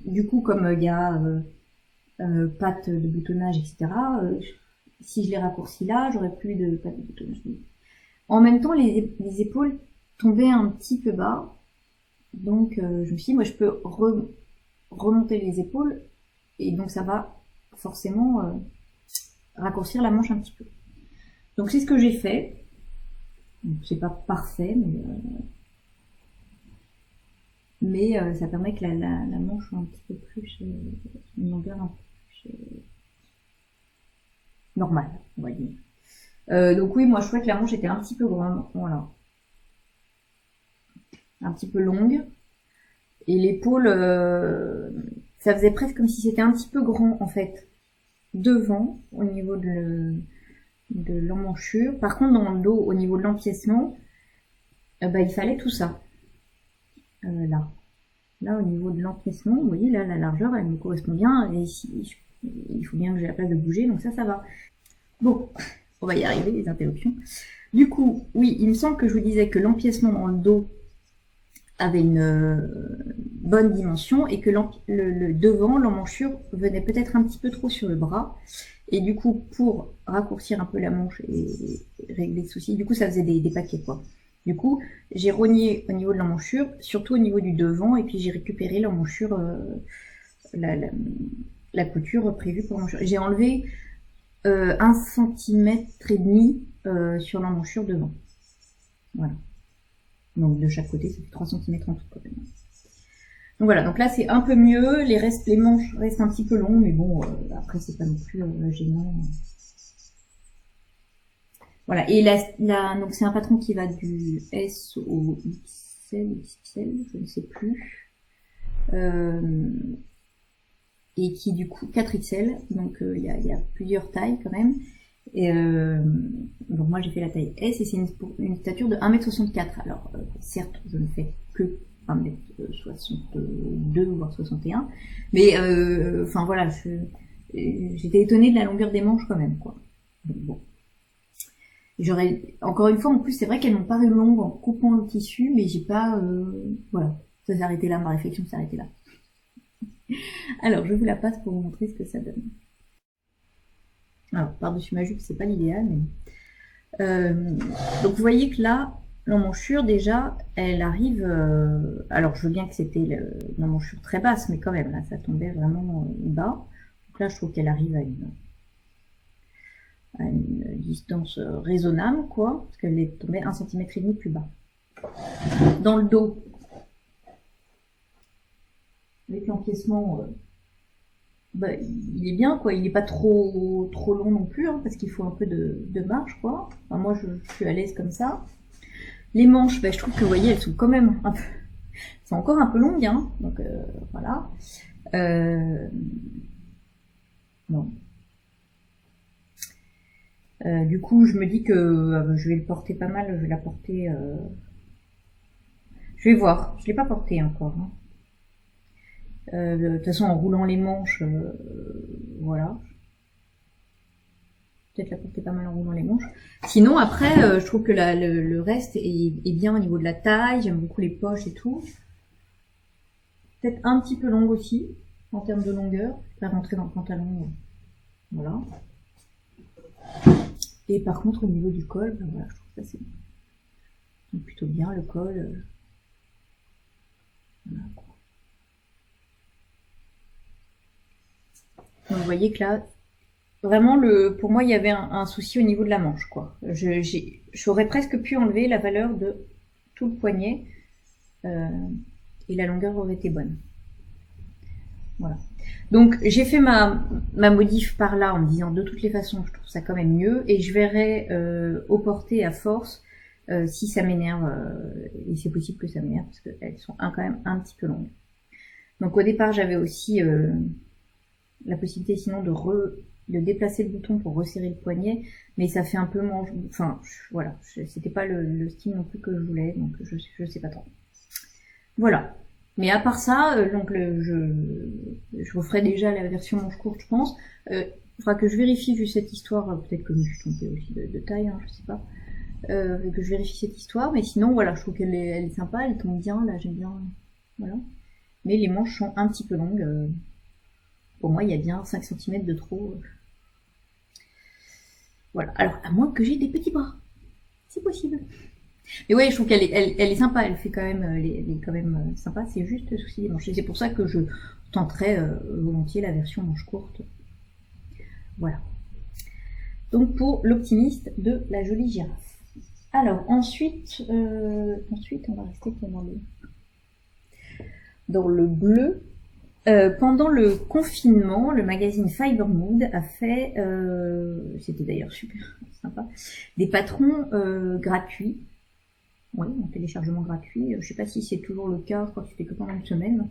du coup, comme il y a pattes de boutonnage, etc., si je les raccourcis là, j'aurais plus de pattes de boutonnage. En même temps, les épaules tombaient un petit peu bas, donc je me suis dit, moi je peux remonter les épaules, et donc ça va forcément raccourcir la manche un petit peu. Donc c'est ce que j'ai fait. C'est pas parfait, mais ça permet que la manche soit un petit peu plus, une longueur un peu plus normale, on va dire. Donc oui, moi je trouvais que la manche était un petit peu grande, voilà, un petit peu longue, et l'épaule, ça faisait presque comme si c'était un petit peu grand en fait, devant, au niveau de l'emmanchure. Par contre, dans le dos, au niveau de l'empiècement, il fallait tout ça. Là, au niveau de l'empiècement, vous voyez, là, la largeur, elle me correspond bien, et ici, il faut bien que j'ai la place de bouger, donc ça va. Bon, on va y arriver, les interruptions. Du coup, oui, il me semble que je vous disais que l'empiècement dans le dos avait une bonne dimension, et que le devant, l'emmanchure, venait peut-être un petit peu trop sur le bras. Et du coup, pour raccourcir un peu la manche et régler ce souci, du coup, ça faisait des paquets, quoi. Du coup, j'ai rogné au niveau de l'emmanchure, surtout au niveau du devant, et puis j'ai récupéré l'emmanchure, la couture prévue pour l'emmanchure. J'ai enlevé 1,5 cm sur l'emmanchure devant. Voilà. Donc de chaque côté, ça fait 3 cm en tout, quand même. Donc voilà, donc là c'est un peu mieux, les manches restent un petit peu longues, mais bon, après c'est pas non plus gênant. Voilà, et donc c'est un patron qui va du S au XL, je ne sais plus, et qui du coup 4XL, donc il y a plusieurs tailles quand même. Et donc moi j'ai fait la taille S, et c'est une stature de 1m64. Alors certes, je ne fais que 1m62 voire 61, mais enfin voilà, j'étais étonnée de la longueur des manches quand même, quoi. Donc, bon. Encore une fois, en plus c'est vrai qu'elles m'ont paru longues en coupant le tissu, mais j'ai pas, voilà, ça s'est arrêté là, ma réflexion s'est arrêtée là. Alors je vous la passe pour vous montrer ce que ça donne. Alors par-dessus ma jupe c'est pas l'idéal, mais donc vous voyez que là, l'emmanchure déjà, elle arrive, alors je veux bien que c'était l'emmanchure très basse, mais quand même là ça tombait vraiment bas. Donc là je trouve qu'elle arrive à une distance raisonnable, quoi, parce qu'elle est tombée 1,5 cm plus bas. Dans le dos, avec l'encaissement, il est bien, quoi. Il n'est pas trop long non plus, hein, parce qu'il faut un peu de marge, quoi. Enfin, moi, je suis à l'aise comme ça. Les manches, je trouve que, vous voyez, elles sont quand même un peu... C'est encore un peu longues, hein. Donc, voilà. Bon. Du coup, je me dis que je vais le porter pas mal. Je vais la porter... Je vais voir. Je l'ai pas porté encore, hein. De toute façon, en roulant les manches, voilà. Peut-être la porter pas mal en roulant les manches. Sinon, après, je trouve que le reste est bien au niveau de la taille. J'aime beaucoup les poches et tout. Peut-être un petit peu longue aussi, en termes de longueur. Faire rentrer dans le pantalon. Voilà. Et par contre, au niveau du col, voilà, je trouve que ça c'est plutôt bien, le col. Voilà. Donc, vous voyez que là, vraiment, pour moi, il y avait un souci au niveau de la manche, quoi. J'aurais presque pu enlever la valeur de tout le poignet et la longueur aurait été bonne. Voilà. Donc, j'ai fait ma modif par là en me disant de toutes les façons, je trouve ça quand même mieux et je verrai au porté à force si ça m'énerve et c'est possible que ça m'énerve parce qu'elles sont quand même un petit peu longues. Donc, au départ, j'avais aussi la possibilité sinon de déplacer le bouton pour resserrer le poignet, mais ça fait un peu enfin voilà, c'était pas le style non plus que je voulais, donc je sais pas trop. Voilà. Mais à part ça, donc je referai déjà la version manche courte, je pense. Il faudra que je vérifie juste cette histoire, peut-être que je me suis trompée aussi de taille, hein, je sais pas. Que je vérifie cette histoire, mais sinon voilà, je trouve qu'elle est sympa, elle tombe bien, là j'aime bien, voilà. Mais les manches sont un petit peu longues. Pour moi, il y a bien 5 cm de trop. Voilà. Alors, à moins que j'ai des petits bras. C'est possible. Mais ouais, je trouve qu'elle est sympa. Elle fait quand même, elle est quand même sympa. C'est juste le souci des manches. C'est pour ça que je tenterai volontiers la version manche courte. Voilà. Donc, pour l'optimiste de la jolie girafe. Alors, ensuite, on va rester dans le bleu. Pendant le confinement, le magazine Fiber Mood a fait, c'était d'ailleurs super sympa, des patrons gratuits. Oui, en téléchargement gratuit. Je sais pas si c'est toujours le cas, je crois que c'était que pendant une semaine.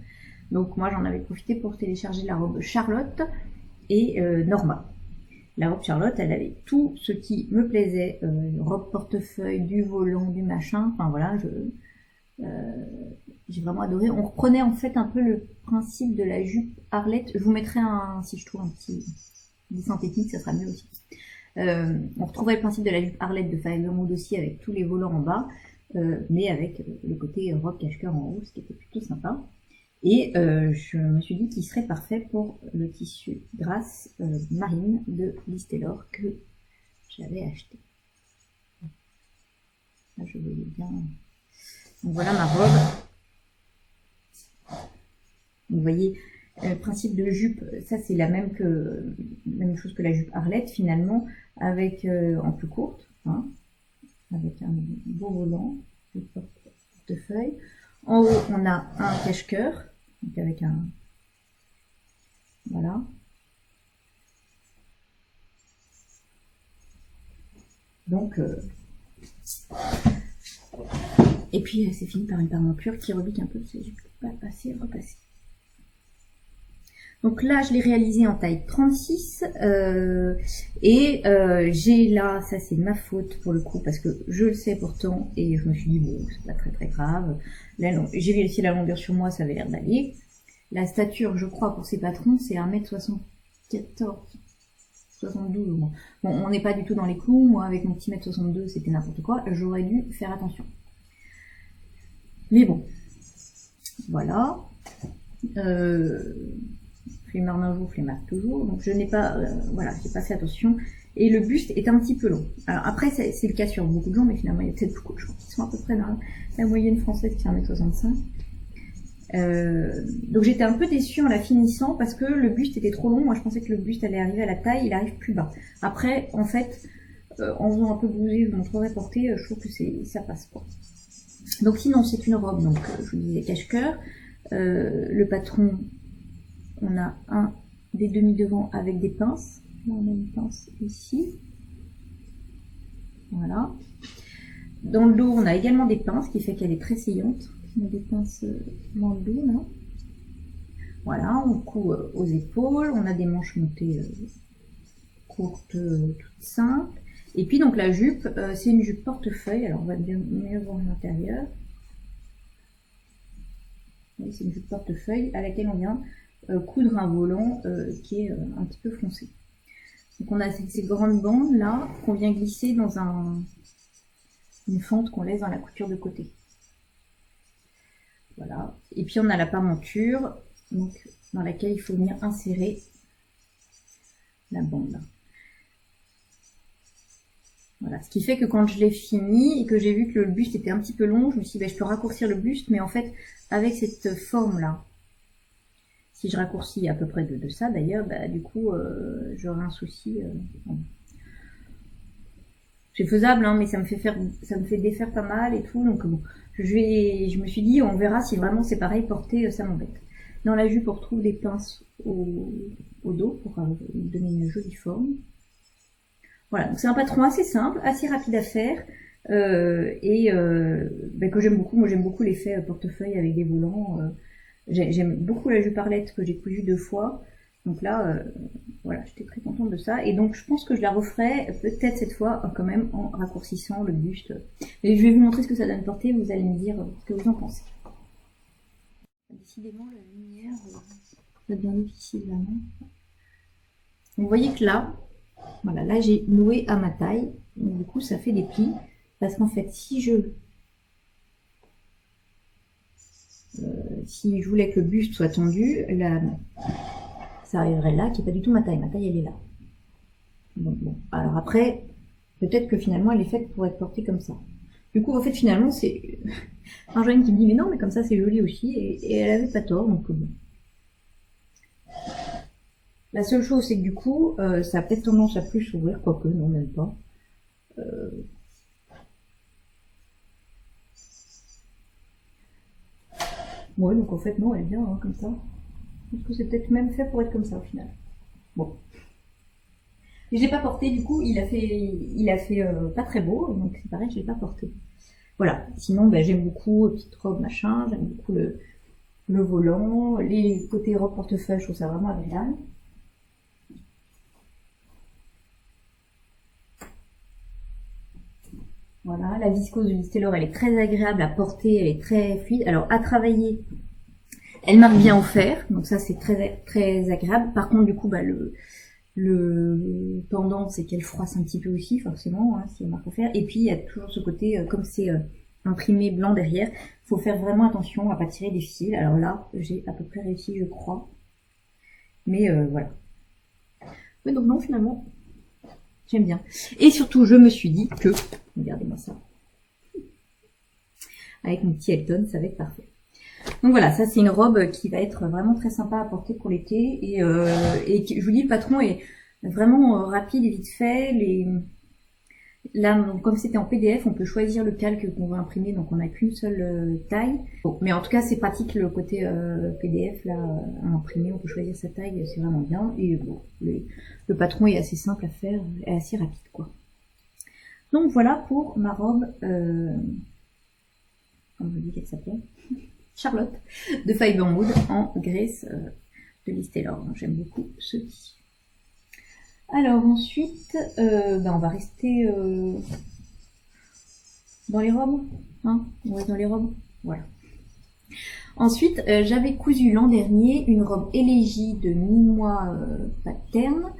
Donc moi j'en avais profité pour télécharger la robe Charlotte et Norma. La robe Charlotte, elle avait tout ce qui me plaisait, robe portefeuille, du volant, du machin, enfin voilà, j'ai vraiment adoré. On reprenait en fait un peu le principe de la jupe Arlette. Je vous mettrai si je trouve un petit dessin technique, ça sera mieux aussi. On retrouvait le principe de la jupe Arlette de Fiber Mood aussi avec tous les volants en bas, mais avec le côté robe cache-cœur en haut, ce qui était plutôt sympa. Et je me suis dit qu'il serait parfait pour le tissu Grasse marine de Liz Taylor que j'avais acheté. Là, je voyais bien. Donc voilà ma robe. Vous voyez, le principe de jupe, ça c'est la même chose que la jupe Arlette finalement, avec en plus courte, hein, avec un beau volant, de portefeuille. En haut, on a un cache-cœur, donc avec un, voilà. Donc et puis c'est fini par une parmenture qui rebique un peu, je ne peux pas passer, repasser. Donc là, je l'ai réalisé en taille 36 et j'ai là, ça c'est ma faute pour le coup parce que je le sais pourtant et je me suis dit bon, c'est pas très très grave. J'ai vérifié la longueur sur moi, ça avait l'air d'aller. La stature, je crois, pour ces patrons, c'est 1m74, 72 au moins. Bon, on n'est pas du tout dans les clous. Moi, avec mon petit mètre 62, c'était n'importe quoi. J'aurais dû faire attention. Mais bon, voilà. Flemmard d'un jour, flemmard toujours. Donc je n'ai pas, voilà, j'ai pas fait attention. Et le buste est un petit peu long. Alors après, c'est le cas sur beaucoup de gens, mais finalement, il y a peut-être beaucoup de gens qui sont à peu près dans la moyenne française qui est 1m65. Donc j'étais un peu déçue en la finissant parce que le buste était trop long. Moi je pensais que le buste allait arriver à la taille, il arrive plus bas. Après, en fait, en faisant un peu bouger, je vous montrerai porter, je trouve que ça passe pas. Donc sinon c'est une robe, donc je vous disais cache-cœur. Le patron, on a un des demi-devants avec des pinces. Là on a une pince ici. Voilà. Dans le dos, on a également des pinces, ce qui fait qu'elle est très saillante. On a des pinces dans le dos, là. Voilà, on coud aux épaules. On a des manches montées courtes, toutes simples. Et puis, donc, la jupe, c'est une jupe portefeuille. Alors, on va bien mieux voir l'intérieur. C'est une jupe portefeuille à laquelle on vient coudre un volant qui est un petit peu foncé. Donc, on a ces grandes bandes, là, qu'on vient glisser dans une fente qu'on laisse dans la couture de côté. Voilà. Et puis on a la parenture, donc, dans laquelle il faut venir insérer la bande. Voilà. Ce qui fait que quand je l'ai fini et que j'ai vu que le buste était un petit peu long, je me suis dit, je peux raccourcir le buste, mais en fait, avec cette forme-là, si je raccourcis à peu près de ça d'ailleurs, du coup, j'aurai un souci. C'est faisable, hein, mais ça me fait défaire pas mal et tout, donc bon, je me suis dit, on verra si vraiment c'est pareil, porter, ça m'embête. Dans la jupe, on retrouve des pinces au dos pour donner une jolie forme. Voilà, donc c'est un patron assez simple, assez rapide à faire, que j'aime beaucoup. Moi j'aime beaucoup l'effet portefeuille avec des volants. J'aime beaucoup la jupe Arlette que j'ai cousue 2 fois. Donc là, voilà, j'étais très contente de ça. Et donc je pense que je la referai peut-être cette fois quand même en raccourcissant le buste. Et je vais vous montrer ce que ça donne porter, vous allez me dire ce que vous en pensez. Décidément la lumière, ça devient difficile là, non ? Vous voyez que là, voilà, là j'ai noué à ma taille. Donc, du coup ça fait des plis. Parce qu'en fait si je voulais que le buste soit tendu, ça arriverait là, qui n'est pas du tout ma taille elle est là. Donc, bon. Alors après, peut-être que finalement elle est faite pour être portée comme ça. Du coup, en fait, finalement, c'est Marjolaine qui me dit, mais non, mais comme ça c'est joli aussi, et elle avait pas tort, donc bon. La seule chose, c'est que du coup, ça a peut-être tendance à plus s'ouvrir, quoique, non, même pas. Ouais, donc en fait, non, elle est bien, hein, comme ça. Je pense que c'est peut-être même fait pour être comme ça, au final. Bon. Je l'ai pas porté, du coup, il a fait pas très beau, donc c'est pareil, je l'ai pas porté. Voilà. Sinon, j'aime beaucoup petite robe, machin, j'aime beaucoup le volant, les côtés robe portefeuille, je trouve ça vraiment agréable. Voilà, la viscose de Liz Taylor, elle est très agréable à porter, elle est très fluide. Alors, à travailler, elle marque bien au fer, donc ça c'est très, très agréable. Par contre, du coup, le pendant, c'est qu'elle froisse un petit peu aussi, forcément, hein, si elle marque au fer. Et puis, il y a toujours ce côté, comme c'est imprimé blanc derrière, il faut faire vraiment attention à pas tirer des fils. Alors là, j'ai à peu près réussi, je crois. Mais voilà. Mais donc non, finalement, j'aime bien. Et surtout, je me suis dit que, regardez-moi ça, avec mon petit Elton, ça va être parfait. Donc voilà, ça c'est une robe qui va être vraiment très sympa à porter pour l'été. Et je vous dis, le patron est vraiment rapide et vite fait. Là, donc, comme c'était en PDF, on peut choisir le calque qu'on veut imprimer, donc on n'a qu'une seule taille. Bon, mais en tout cas, c'est pratique le côté PDF là à imprimer, on peut choisir sa taille, c'est vraiment bien. Et bon, le patron est assez simple à faire, et assez rapide, quoi. Donc voilà pour ma robe, comme je dis qu'elle s'appelait, Charlotte, de Fiber Mood en Grace de Liz Taylor. J'aime beaucoup ce tissu. Alors ensuite, on va rester dans les robes, hein, on reste dans les robes, voilà. Ensuite, j'avais cousu l'an dernier une robe élégie de mi-mois pattern,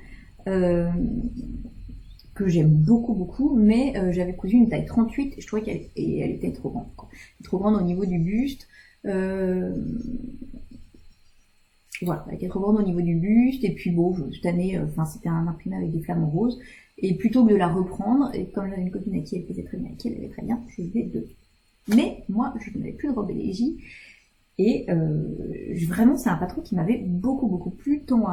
que j'aime beaucoup, mais j'avais cousu une taille 38, et je trouvais qu'elle était trop grande, quoi. Trop grande au niveau du buste. Voilà, elle était trop grande au niveau du buste, et puis bon, cette année, c'était un imprimé avec des flamants roses, et plutôt que de la reprendre, et comme j'avais une copine à qui elle faisait très bien, à qui elle avait très bien, je lui ai donné. Mais moi, je n'avais plus de robe élégie, Et vraiment, c'est un patron qui m'avait beaucoup plu, tant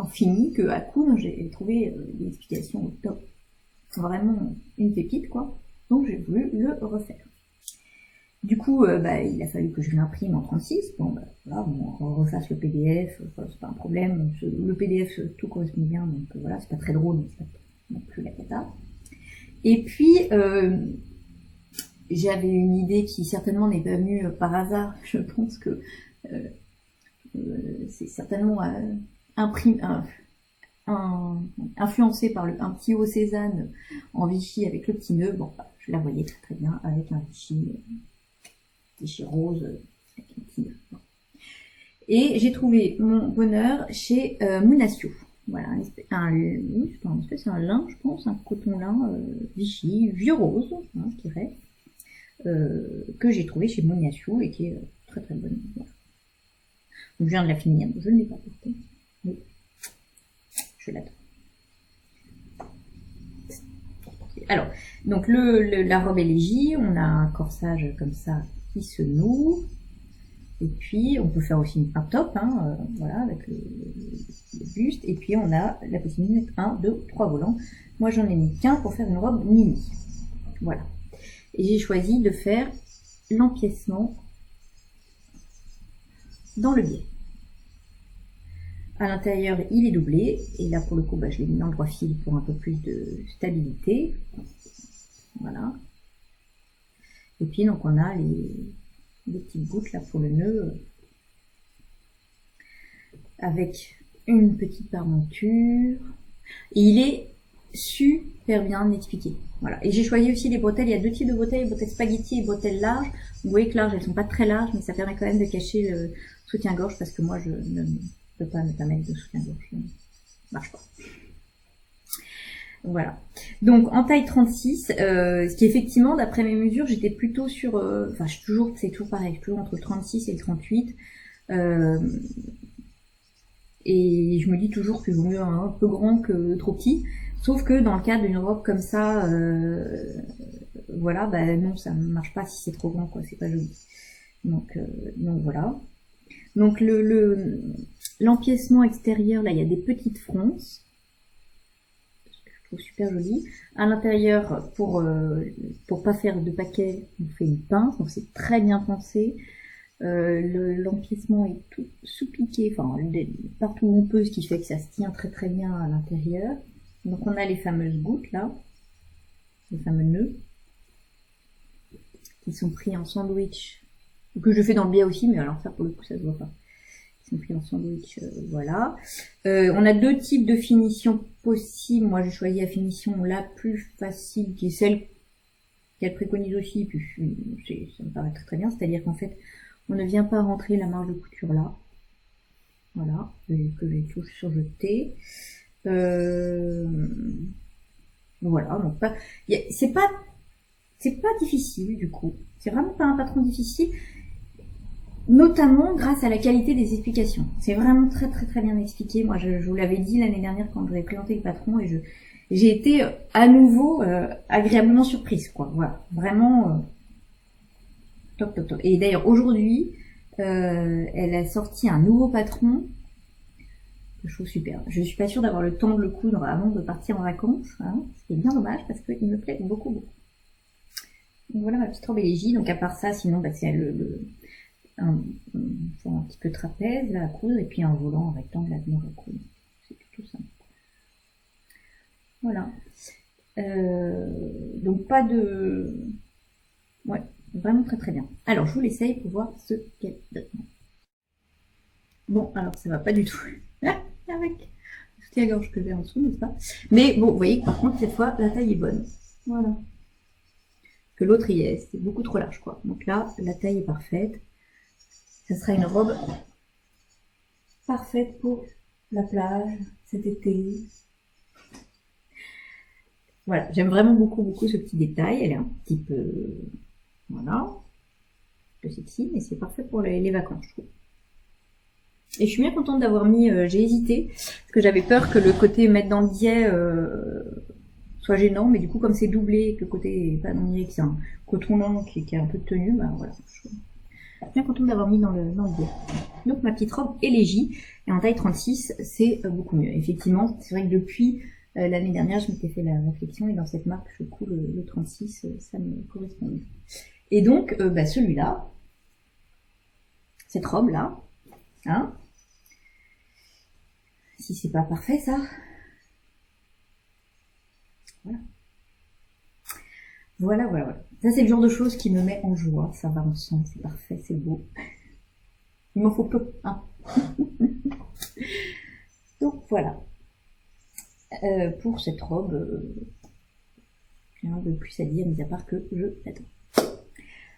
fini que à coup, j'ai trouvé des explications au top. Vraiment une pépite, quoi. Donc j'ai voulu le refaire. Du coup, il a fallu que je l'imprime en 36. Bon, voilà, on refasse le PDF, c'est pas un problème. Le PDF, tout correspond bien, donc voilà, c'est pas très drôle, mais c'est pas non plus la cata. Et puis, j'avais une idée qui certainement n'est pas venue par hasard. Je pense que c'est certainement influencé par un petit haut Cézanne en Vichy avec le petit nœud. Bon, je la voyais très bien avec un Vichy rose avec un petit nœud. Et j'ai trouvé mon bonheur chez Mounasio. Voilà, c'est un lin, je pense, un coton lin Vichy, vieux rose, hein, je dirais, que j'ai trouvé chez Mounasio et qui est très bonne. Voilà. Donc, je viens de la finir, je ne l'ai pas portée, mais je l'adore. Alors, donc la robe est léger, on a un corsage comme ça qui se noue. Et puis, on peut faire aussi un top, hein, voilà, avec le buste. Et puis, on a la possibilité de mettre 1, 2, 3 volants. Moi, j'en ai mis qu'un pour faire une robe mini. Voilà. Et j'ai choisi de faire l'empiècement dans le biais. À l'intérieur, il est doublé. Et là, pour le coup, je l'ai mis en droit fil pour un peu plus de stabilité. Voilà. Et puis, donc, on a des petites gouttes là pour le nœud avec une petite parmenture, et il est super bien expliqué. Voilà. Et j'ai choisi aussi les bretelles. Il y a deux types de bretelles, bretelles spaghetti et bretelles larges. Vous voyez que larges, elles sont pas très larges, mais ça permet quand même de cacher le soutien-gorge, parce que moi je ne peux pas me permettre de soutien-gorge, ça ne marche pas. Voilà. Donc en taille 36, ce qui effectivement, d'après mes mesures, j'étais plutôt sur, c'est toujours pareil, je suis toujours entre le 36 et le 38. Et je me dis toujours qu'il vaut mieux un peu grand que trop petit. Sauf que dans le cas d'une robe comme ça, voilà, non, ça ne marche pas si c'est trop grand, quoi, c'est pas joli. Donc voilà. Donc l'empiècement extérieur, là, il y a des petites fronces. Super joli. À l'intérieur, pour pas faire de paquet, on fait une pince, donc c'est très bien pensé. L'empiècement est tout sous-piqué, partout où on peut, ce qui fait que ça se tient très bien à l'intérieur. Donc on a les fameuses gouttes là, les fameux nœuds, qui sont pris en sandwich, que je fais dans le biais aussi, mais alors ça pour le coup ça se voit pas. Pris en sandwich, voilà. On a deux types de finition possibles. Moi, j'ai choisi la finition la plus facile, qui est celle qu'elle préconise aussi, puis ça me paraît très bien. C'est-à-dire qu'en fait, on ne vient pas rentrer la marge de couture là. Voilà, que j'ai tout surjeté. Voilà, donc c'est pas difficile du coup. C'est vraiment pas un patron difficile. Notamment grâce à la qualité des explications. C'est vraiment très bien expliqué. Moi, je vous l'avais dit l'année dernière quand j'avais présenté le patron, et j'ai été à nouveau agréablement surprise, quoi. Voilà, vraiment top. Et d'ailleurs aujourd'hui, elle a sorti un nouveau patron que je trouve super. Je suis pas sûre d'avoir le temps de le coudre avant de partir en vacances, hein, ce qui est bien dommage parce qu'il me plaît beaucoup. Donc voilà ma petite robe élégie. Donc à part ça, sinon c'est un petit peu trapèze là à coudre, et puis un volant en rectangle à venir à coudre. C'est plutôt simple. Voilà. Donc pas de... Ouais, vraiment très bien. Alors je vous l'essaye pour voir ce qu'elle donne. Bon, alors ça va pas du tout avec le soutien-gorge que j'ai en dessous, n'est-ce pas? Mais bon, vous voyez, par contre cette fois la taille est bonne. Voilà. Que l'autre y est, c'était beaucoup trop large, quoi. Donc là, la taille est parfaite. Ça sera une robe parfaite pour la plage cet été. Voilà, j'aime vraiment beaucoup ce petit détail. Elle est un petit peu, voilà, un peu sexy, mais c'est parfait pour les vacances, je trouve. Et je suis bien contente d'avoir mis, j'ai hésité, parce que j'avais peur que le côté mettre dans le biais soit gênant, mais du coup comme c'est doublé, que le côté est pas dans le biais, que c'est un coton lent qui a un peu de tenue, voilà, je suis bien contente. contente d'avoir mis dans le biais. Donc ma petite robe Élégie, et en taille 36, c'est beaucoup mieux. Effectivement, c'est vrai que depuis l'année dernière, je m'étais fait la réflexion, et dans cette marque, je trouve le 36, ça me correspond mieux. Et donc, celui-là, cette robe-là, hein, si c'est pas parfait, ça, voilà. Ça, c'est le genre de choses qui me met en joie. Ça va ensemble, c'est parfait, c'est beau. Il m'en faut peu, hein. Donc, voilà. Pour cette robe, rien de plus à dire, mis à part que je l'adore.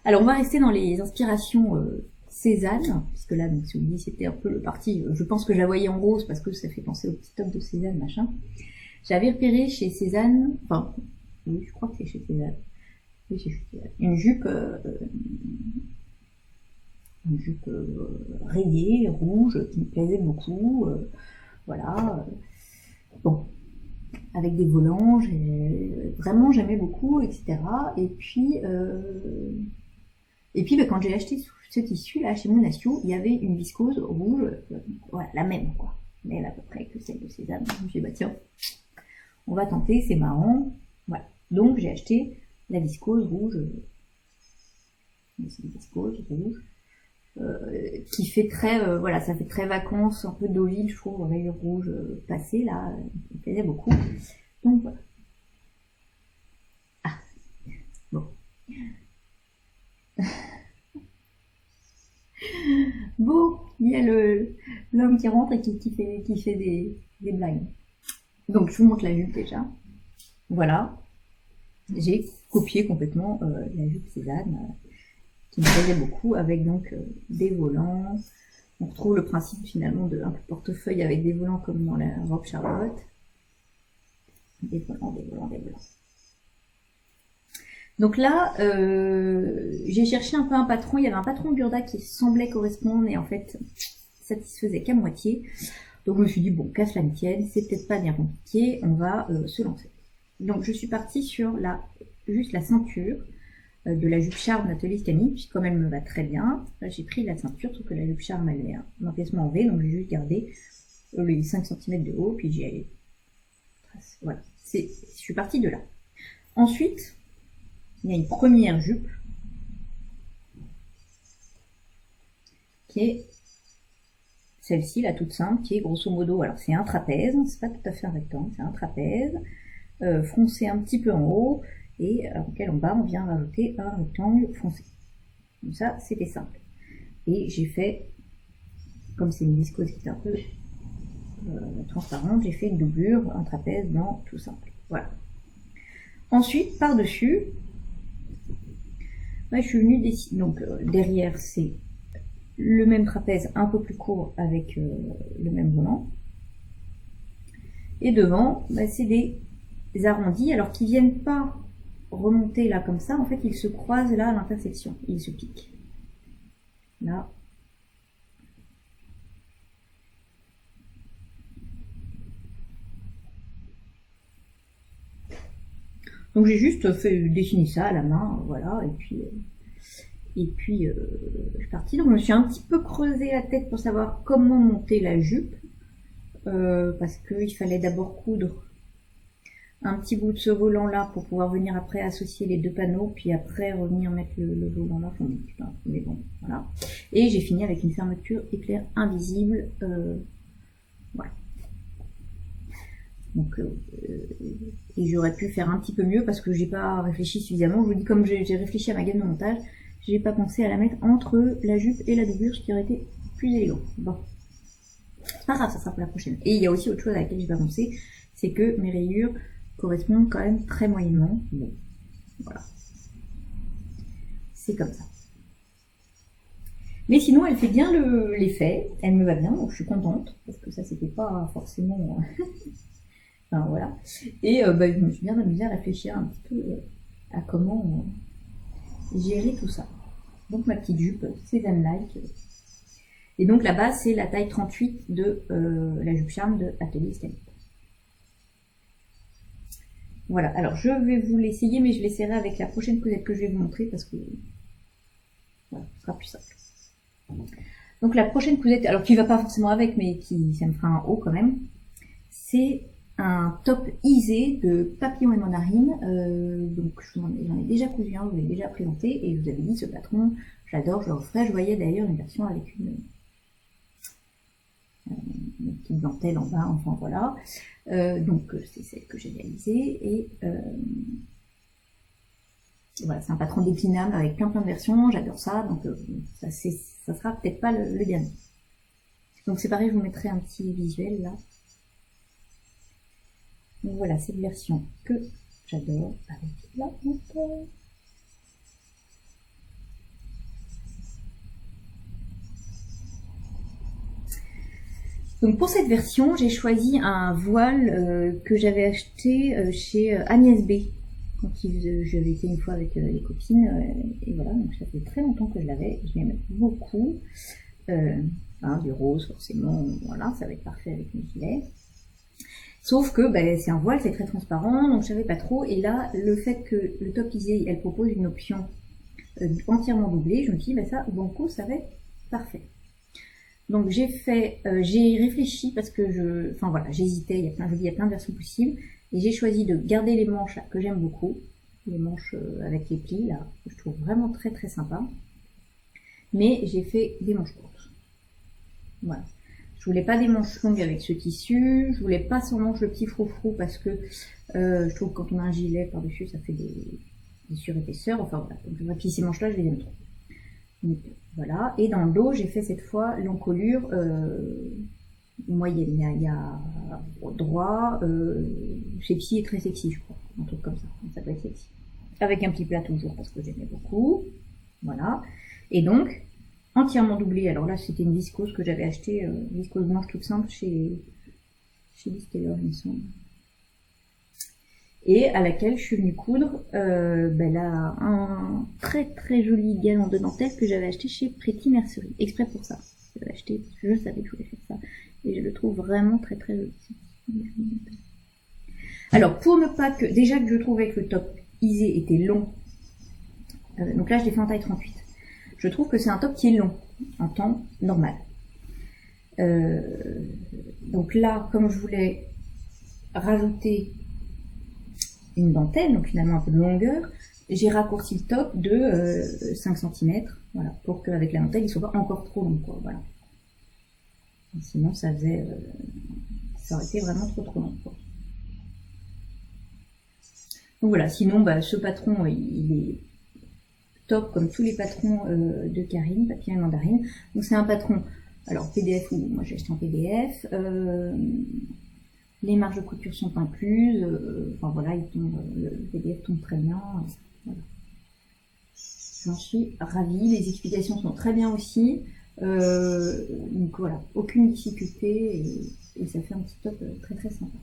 Alors, on va rester dans les inspirations Cézanne, puisque là, donc, celui c'était un peu le parti, je pense que je la voyais en rose, parce que ça fait penser au petit top de Cézanne, machin. J'avais repéré chez Cézanne, enfin, oui, je crois que c'est chez Cézanne. Oui, c'est chez Cézanne. Une jupe rayée, rouge, qui me plaisait beaucoup, voilà. Bon, avec des volants, vraiment j'aimais beaucoup, etc. Et puis quand j'ai acheté ce tissu là chez Monasio, il y avait une viscose rouge, voilà, la même quoi, mais à peu près que celle de Cézanne. Je me suis dit, bah tiens, on va tenter, c'est marrant, voilà. Donc j'ai acheté la viscose rouge, c'est une viscose rouge, qui fait très, voilà, ça fait très vacances, un peu Deauville, je trouve, avec le rouge passé là, ça me plaisait beaucoup. Donc voilà. Ah, bon. Bon, il y a l'homme qui rentre et qui fait des blagues. Donc je vous montre la jupe déjà. Voilà. J'ai copié complètement la jupe Cézanne, qui me plaisait beaucoup, avec donc des volants. On retrouve le principe finalement de un portefeuille avec des volants comme dans la robe Charlotte. Des volants. Donc là, j'ai cherché un peu un patron. Il y avait un patron Burda qui semblait correspondre et en fait satisfaisait qu'à moitié. Donc je me suis dit, bon, casse la tienne, c'est peut-être pas bien compliqué, on va se lancer. Donc je suis partie sur juste la ceinture de la jupe charme d'Atelier Scani, puis comme elle me va très bien, j'ai pris la ceinture, sauf que la jupe charme elle est un empiècement en V, donc j'ai juste gardé les 5 cm de haut, puis j'ai allé. Voilà, je suis partie de là. Ensuite, il y a une première jupe qui est celle-ci, la toute simple, qui est grosso modo, alors c'est un trapèze, c'est pas tout à fait un rectangle, c'est un trapèze, froncé un petit peu en haut, et auquel en bas on vient rajouter un rectangle foncé. Donc ça, c'était simple. Et j'ai fait, comme c'est une viscose qui est un peu transparente, j'ai fait une doublure, un trapèze dans tout simple. Voilà. Ensuite, par-dessus, je suis venue dessiner. Donc derrière, c'est le même trapèze un peu plus court avec le même volant. Et devant, c'est des arrondis, alors qui viennent pas remonter là comme ça, en fait ils se croisent là à l'intersection, ils se piquent. Là. Donc j'ai juste fait dessiner ça à la main, voilà, et puis je suis partie. Donc je me suis un petit peu creusé la tête pour savoir comment monter la jupe, parce qu'il fallait d'abord coudre un petit bout de ce volant là pour pouvoir venir après associer les deux panneaux, puis après revenir mettre le volant là, enfin, putain, mais bon, voilà. Et j'ai fini avec une fermeture éclair invisible, voilà. Donc, et j'aurais pu faire un petit peu mieux parce que j'ai pas réfléchi suffisamment. Je vous dis, comme j'ai réfléchi à ma gamme de montage, j'ai pas pensé à la mettre entre la jupe et la doublure, ce qui aurait été plus élégant. Bon, c'est pas grave, ça sera pour la prochaine. Et il y a aussi autre chose à laquelle j'ai pas pensé, c'est que mes rayures correspondent quand même très moyennement. Bon, voilà. C'est comme ça. Mais sinon, elle fait bien l'effet, elle me va bien, donc je suis contente, parce que ça, c'était pas forcément... enfin, voilà. Et je me suis bien amusée à réfléchir un petit peu à comment gérer tout ça. Donc ma petite jupe Cézanne-like. Et donc là-bas, c'est la taille 38 de la jupe charme de Atelier Scani. Voilà, alors je vais vous l'essayer, mais je l'essayerai avec la prochaine cousette que je vais vous montrer parce que voilà, ce sera plus simple. Donc la prochaine cousette, alors qui va pas forcément avec, mais qui ça me fera un haut quand même, c'est un top isé de Papillon et Mandarine. Donc j'en ai déjà cousu un, je vous l'ai déjà présenté, et je vous avais dit ce patron, j'adore, je le referai. Je voyais d'ailleurs une version avec une petite dentelle en bas, enfin voilà. Donc c'est celle que j'ai réalisée, et voilà, c'est un patron déclinable avec plein de versions, j'adore ça, donc ça sera peut-être pas le dernier. Donc c'est pareil, je vous mettrai un petit visuel là. Donc voilà, cette version que j'adore avec la dentelle. Donc pour cette version, j'ai choisi un voile que j'avais acheté chez Agnès B. Quand j'avais été une fois avec les copines, et voilà, donc ça fait très longtemps que je l'avais, je l'aime beaucoup. Du rose forcément, voilà, ça va être parfait avec mes gilets. Sauf que c'est un voile, c'est très transparent, donc je savais pas trop, et là, le fait que le top lisé, elle propose une option entièrement doublée, je me suis dit, ça, banco, ça va être parfait. Donc j'ai réfléchi parce que j'hésitais, il y a plein de versions possibles, et j'ai choisi de garder les manches là, que j'aime beaucoup, les manches avec les plis là, que je trouve vraiment très très sympa, mais j'ai fait des manches courtes. Voilà. Je voulais pas des manches longues avec ce tissu, je voulais pas sans manche le petit froufrou parce que je trouve que quand on a un gilet par-dessus, ça fait des surépaisseurs, enfin voilà, donc puis ces manches là je les aime trop. Donc, voilà, et dans le dos, j'ai fait cette fois l'encolure moyenne. Il y a droit, sexy et très sexy, je crois. Un truc comme ça peut être sexy. Avec un petit plat toujours, parce que j'aimais beaucoup. Voilà. Et donc, entièrement doublé. Alors là, c'était une viscose que j'avais achetée, viscose blanche toute simple chez Liz Taylor, il me semble. Et à laquelle je suis venue coudre là, un très très joli galon de dentelle que j'avais acheté chez Pretty Mercerie, exprès pour ça. Je l'avais acheté parce que je savais que je voulais faire ça. Et je le trouve vraiment très très joli. Alors, pour ne pas que... Déjà que je trouvais que le top isé était long. Donc là, je l'ai fait en taille 38. Je trouve que c'est un top qui est long, en temps normal. Donc là, comme je voulais rajouter une dentelle, donc finalement un peu de longueur, j'ai raccourci le top de 5 cm, voilà, pour qu'avec la dentelle il soit pas encore trop long, quoi, voilà. Et sinon ça aurait été vraiment trop long, quoi. Donc voilà, sinon ce patron il est top comme tous les patrons de Karine, Papillon et Mandarine. Donc c'est un patron, alors PDF ou moi j'ai acheté en PDF. Les marges de couture sont incluses, enfin voilà, le PDF tombe très bien, voilà. J'en suis ravie, les explications sont très bien aussi, donc voilà, aucune difficulté, et ça fait un petit top très très sympa.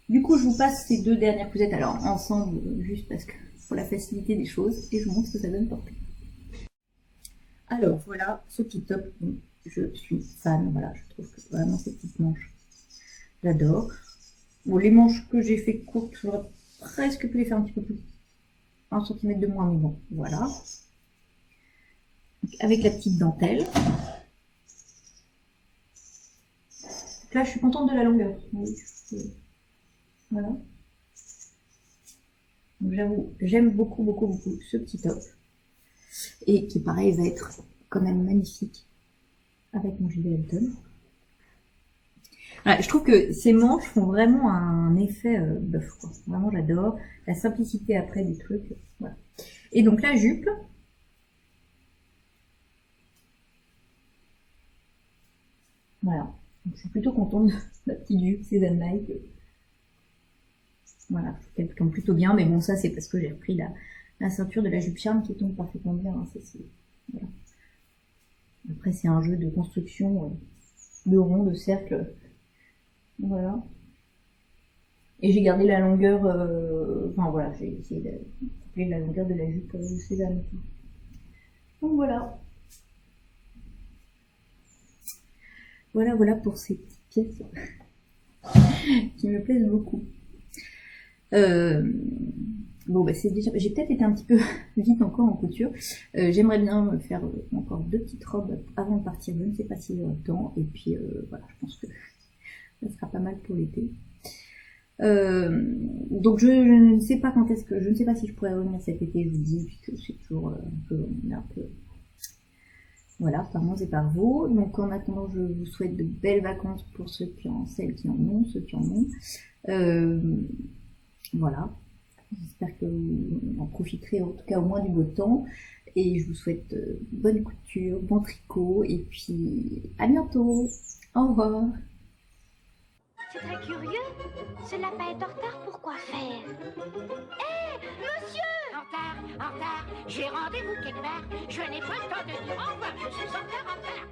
Du coup, je vous passe ces deux dernières cousettes, alors ensemble, juste parce que pour la facilité des choses, et je vous montre ce que ça donne porter. Alors voilà, ce petit top, je suis fan, voilà, je trouve que vraiment ces petites manches, j'adore. Bon, les manches que j'ai fait courtes, j'aurais presque pu les faire un petit peu plus, 1 cm de moins, mais bon, voilà. Donc, avec la petite dentelle. Donc là, je suis contente de la longueur. Voilà. Donc j'avoue, j'aime beaucoup ce petit top. Et qui, pareil, va être quand même magnifique avec mon gilet Elton. Voilà, je trouve que ces manches font vraiment un effet bœuf, quoi. Vraiment, j'adore. La simplicité après du truc. Voilà. Et donc la jupe. Voilà. Donc, je suis plutôt contente de la petite jupe Cézanne Nike. Voilà, je trouve qu'elle tombe plutôt bien. Mais bon, ça, c'est parce que j'ai repris la ceinture de la jupe charme qui tombe parfaitement bien. Hein, voilà. Après, c'est un jeu de construction de rond, de cercle. Voilà. Et j'ai gardé la longueur, enfin voilà, j'ai essayé de couper la longueur de la jupe Cézanne. Donc voilà. Voilà pour ces petites pièces qui me plaisent beaucoup. Bon, bah c'est déjà. J'ai peut-être été un petit peu vite encore en couture. J'aimerais bien faire encore 2 petites robes avant de partir. Je ne sais pas si j'ai le temps. Et puis voilà, je pense que ça sera pas mal pour l'été. Donc je ne sais pas quand est-ce que. Je ne sais pas si je pourrais revenir cet été, je vous dis, puisque c'est toujours un peu. Voilà, par moi et par vous. Donc en attendant, je vous souhaite de belles vacances pour celles qui en ont, ceux qui en ont. Voilà. J'espère que vous en profiterez en tout cas au moins du beau temps. Et je vous souhaite bonne couture, bon tricot. Et puis à bientôt. Au revoir. C'est très curieux. Ce lapin est en retard pour quoi faire? Hé, monsieur! En retard, j'ai rendez-vous quelque part. Je n'ai pas le temps de dire au revoir, je suis en retard.